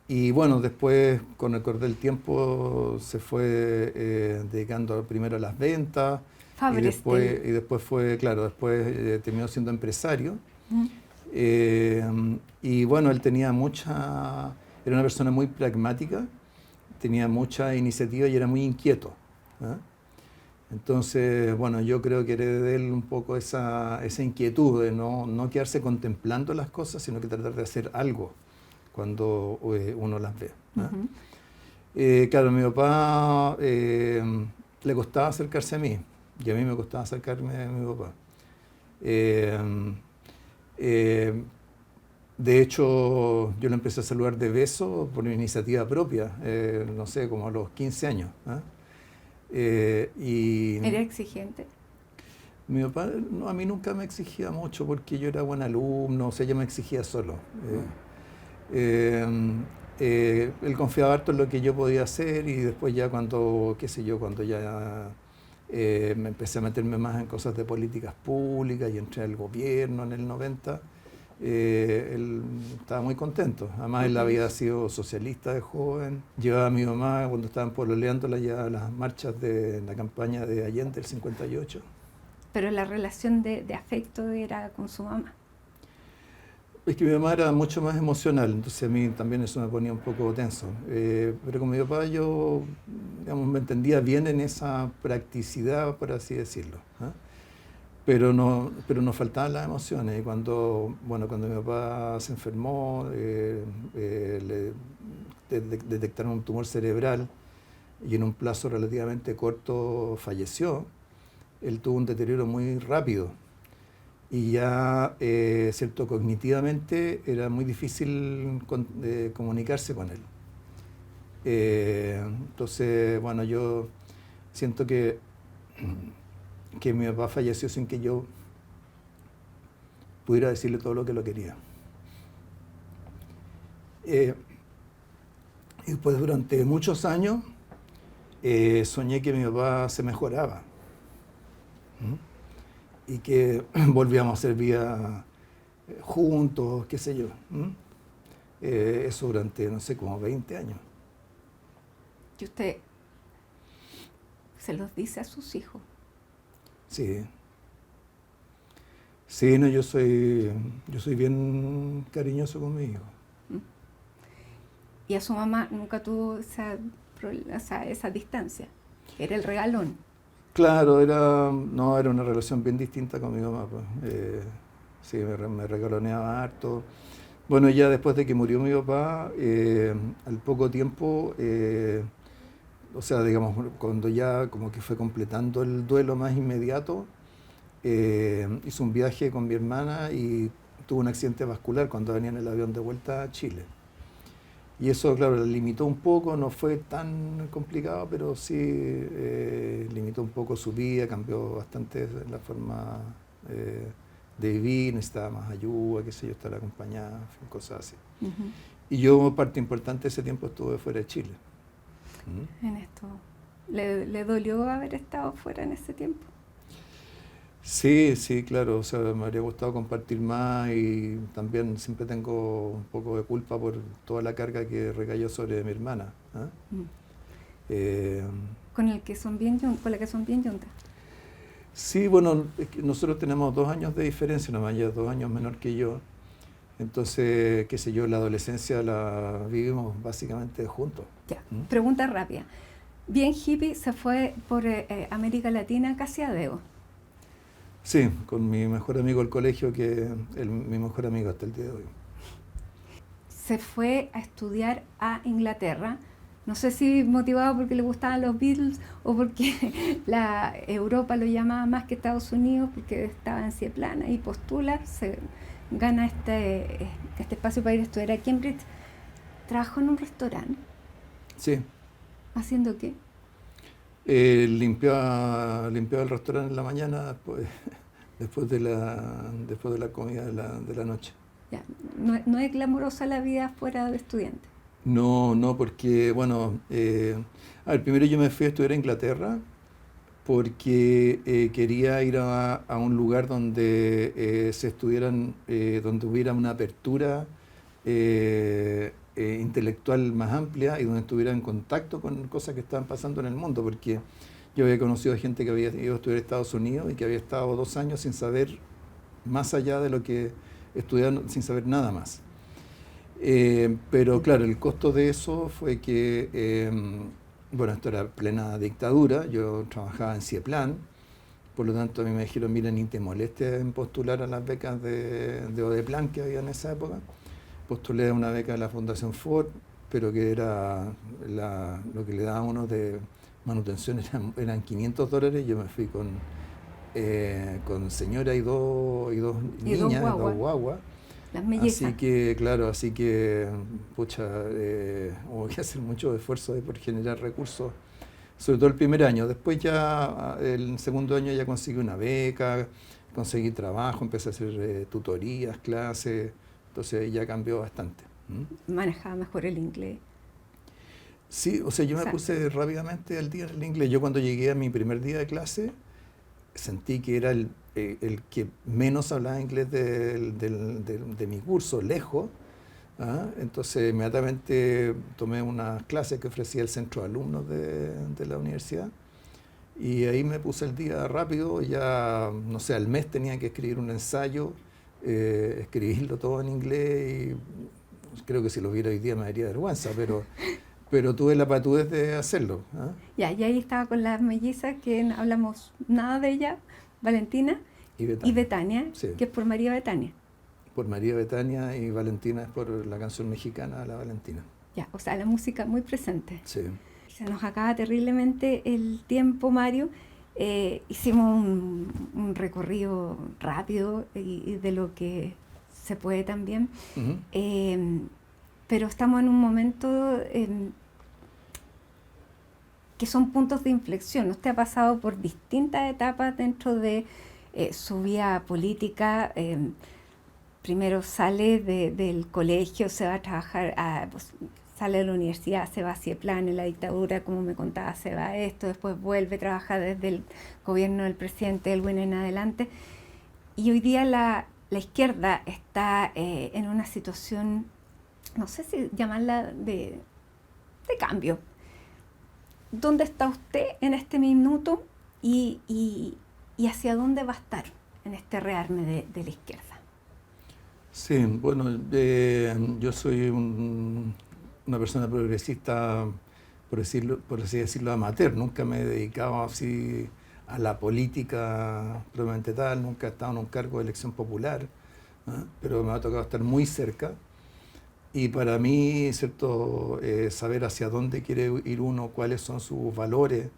Y bueno, después, con el correr del tiempo, se fue dedicando primero a las ventas, y después terminó siendo empresario. Y bueno, él era una persona muy pragmática, tenía mucha iniciativa y era muy inquieto. Entonces, bueno, yo creo que heredé de él un poco esa inquietud de no quedarse contemplando las cosas, sino que tratar de hacer algo cuando uno las ve. Claro, a mi papá le costaba acercarse a mí y a mí me costaba acercarme a mi papá. Eh, eh, de hecho, yo le empecé a saludar de beso por iniciativa propia, no sé, como a los 15 años. ¿Ah? Y ¿Era exigente? mi papá no, a mí nunca me exigía mucho porque yo era buen alumno, o sea, yo me exigía solo. Él confiaba harto en lo que yo podía hacer y después ya cuando, qué sé yo, cuando ya me empecé a meterme más en cosas de políticas públicas y entré al gobierno en el 90, él estaba muy contento. Además, él había sido socialista de joven. Llevaba a mi mamá cuando estaban pololeándola ya a las marchas de la campaña de Allende del 58. Pero la relación de afecto era con su mamá. Es que mi mamá era mucho más emocional, entonces a mí también eso me ponía un poco tenso. Pero con mi papá yo, digamos, me entendía bien en esa practicidad, por así decirlo. ¿Ah? Pero nos faltaban las emociones. Y cuando mi papá se enfermó, detectaron un tumor cerebral y en un plazo relativamente corto falleció. Él tuvo un deterioro muy rápido. Y ya, cierto, cognitivamente era muy difícil comunicarse con él. Entonces, bueno, yo siento que mi papá falleció sin que yo pudiera decirle todo lo que lo quería. Y después, durante muchos años, soñé que mi papá se mejoraba. ¿Mm? Y que volvíamos a hacer vida juntos, qué sé yo. Eso durante, no sé, como 20 años. ¿Y usted se los dice a sus hijos? Sí. Sí, no, yo soy bien cariñoso con mi hijo. Y a su mamá nunca tuvo esa distancia. Era el regalón. Claro, era una relación bien distinta con mi mamá. Pues. Sí, me regaloneaba harto. Bueno, ya después de que murió mi papá, al poco tiempo, o sea, digamos, cuando ya como que fue completando el duelo más inmediato, hizo un viaje con mi hermana y tuvo un accidente vascular cuando venía en el avión de vuelta a Chile. Y eso, claro, la limitó un poco, no fue tan complicado, pero sí limitó un poco su vida, cambió bastante la forma de vivir, necesitaba más ayuda, qué sé yo, estar acompañada, en fin, cosas así. Uh-huh. Y yo, parte importante de ese tiempo, estuve fuera de Chile. En esto, ¿le dolió haber estado fuera en ese tiempo? Sí, sí, claro, o sea, me habría gustado compartir más y también siempre tengo un poco de culpa por toda la carga que recayó sobre mi hermana. ¿Ah? Con la que son bien juntas. Sí, bueno, es que nosotros tenemos 2 años de diferencia, nomás ella es 2 años menor que yo. Entonces, qué sé yo, la adolescencia la vivimos básicamente juntos. Ya, pregunta rápida. Bien hippie se fue por América Latina casi a dedo. Sí, con mi mejor amigo del colegio, que es mi mejor amigo hasta el día de hoy. Se fue a estudiar a Inglaterra. No sé si motivado porque le gustaban los Beatles o porque la Europa lo llamaba más que Estados Unidos, porque estaba en Cieplana y postula, se gana este espacio para ir a estudiar a Cambridge. ¿Trabajó en un restaurante? Sí. ¿Haciendo qué? Limpiaba el restaurante en la mañana después de la comida de la noche. Ya, no es glamurosa la vida fuera de estudiante. No, porque, bueno, a ver, primero yo me fui a estudiar a Inglaterra porque quería ir a un lugar donde donde hubiera una apertura intelectual más amplia y donde estuviera en contacto con cosas que estaban pasando en el mundo, porque yo había conocido a gente que había ido a estudiar a Estados Unidos y que había estado 2 años sin saber más allá de lo que estudiaron, sin saber nada más. Pero claro, el costo de eso fue que, bueno, esto era plena dictadura, yo trabajaba en Cieplan, por lo tanto a mí me dijeron, mira, ni te molestes en postular a las becas de Odeplan que había en esa época. Postulé a una beca de la Fundación Ford pero que era lo que le daban uno de manutención eran $500. Yo me fui con señora y dos niñas, dos guaguas. Las mellizas. Así que, pucha, hubo que hacer mucho esfuerzo por generar recursos, sobre todo el primer año. Después ya, el segundo año ya conseguí una beca, conseguí trabajo, empecé a hacer tutorías, clases, entonces ahí ya cambió bastante. Manejaba mejor el inglés. Sí, o sea, yo me puse rápidamente al día en el inglés. Yo cuando llegué a mi primer día de clase, sentí que era el que menos hablaba inglés de mi curso, lejos. Entonces inmediatamente tomé unas clases que ofrecía el centro de alumnos de la universidad y ahí me puse el día rápido. Ya, no sé, al mes tenía que escribir un ensayo, escribirlo todo en inglés y creo que si lo viera hoy día me daría vergüenza, pero tuve la patudez de hacerlo. Ya, y ahí estaba con las mellizas, que no hablamos nada de ella, Valentina y Betania, sí, que es por María Betania. Por María Betania, y Valentina es por la canción mexicana La Valentina. Ya, o sea, la música muy presente. Sí. Se nos acaba terriblemente el tiempo, Mario. Hicimos un recorrido rápido y de lo que se puede también. Uh-huh. Pero estamos en un momento que son puntos de inflexión. Usted ha pasado por distintas etapas dentro de su vida política. Primero sale del colegio, se va a trabajar, sale de la universidad, se va a CIEPLAN, en la dictadura, como me contaba, se va a esto, después vuelve, trabaja desde el gobierno del presidente Elwin en adelante. Y hoy día la izquierda está en una situación, no sé si llamarla de cambio. ¿Dónde está usted en este minuto y hacia dónde va a estar en este rearme de la izquierda? Sí, bueno, yo soy una persona progresista, por así decirlo, amateur. Nunca me he dedicado así a la política propiamente tal, nunca he estado en un cargo de elección popular, pero me ha tocado estar muy cerca. Y para mí, ¿cierto? Saber hacia dónde quiere ir uno, cuáles son sus valores,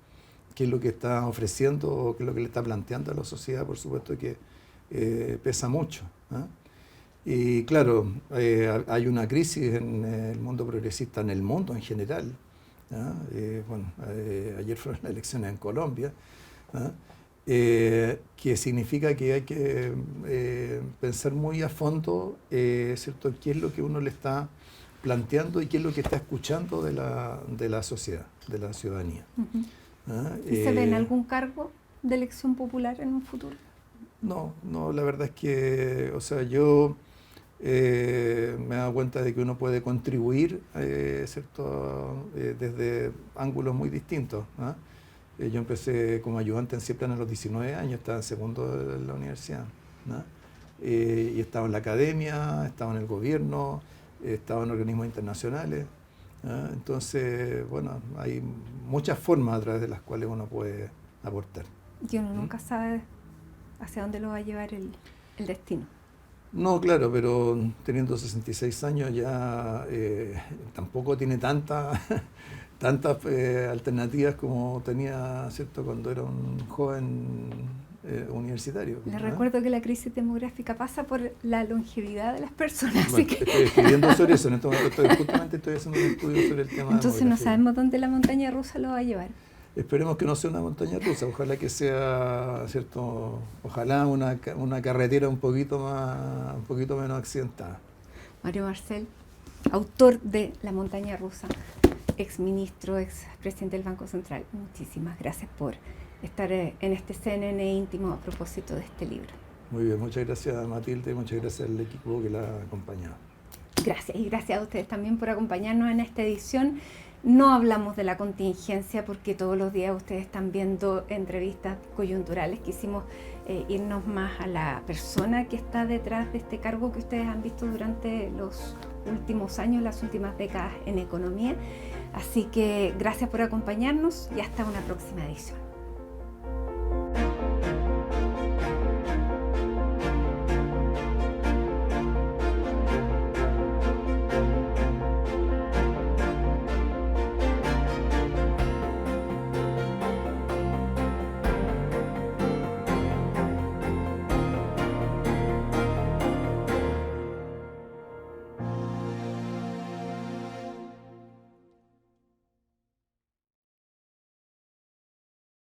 qué es lo que está ofreciendo, qué es lo que le está planteando a la sociedad, por supuesto que pesa mucho. Y claro, hay una crisis en el mundo progresista, en el mundo en general. Ayer fueron las elecciones en Colombia, que significa que hay que pensar muy a fondo, ¿cierto?, qué es lo que uno le está planteando y qué es lo que está escuchando de la sociedad, de la ciudadanía. Uh-huh. ¿Y se ve en algún cargo de elección popular en un futuro? No, la verdad es que, o sea, yo me he dado cuenta de que uno puede contribuir, ¿cierto?, desde ángulos muy distintos. Yo empecé como ayudante en CIEPLAN a los 19 años, estaba en segundo de la universidad. Y estaba en la academia, estaba en el gobierno, estaba en organismos internacionales. Entonces, bueno, hay muchas formas a través de las cuales uno puede aportar. Y uno nunca sabe hacia dónde lo va a llevar el destino. No, claro, pero teniendo 66 años ya tampoco tiene tantas alternativas como tenía, ¿cierto?, cuando era un joven universitario. Les recuerdo que la crisis demográfica pasa por la longevidad de las personas. Bueno, así que estoy escribiendo sobre eso, en este momento estoy haciendo un estudio sobre el tema. Entonces no sabemos dónde la montaña rusa lo va a llevar. Esperemos que no sea una montaña rusa, ojalá que sea, ¿cierto?, ojalá una carretera un poquito menos accidentada. Mario Marcel, autor de La montaña rusa, exministro, expresidente del Banco Central, muchísimas gracias por estar en este CNN íntimo a propósito de este libro. Muy bien, muchas gracias, Matilde, muchas gracias al equipo que la ha acompañado. Gracias, y gracias a ustedes también por acompañarnos en esta edición. No hablamos de la contingencia porque todos los días ustedes están viendo entrevistas coyunturales. Quisimos irnos más a la persona que está detrás de este cargo que ustedes han visto durante los últimos años, las últimas décadas en economía. Así que gracias por acompañarnos y hasta una próxima edición.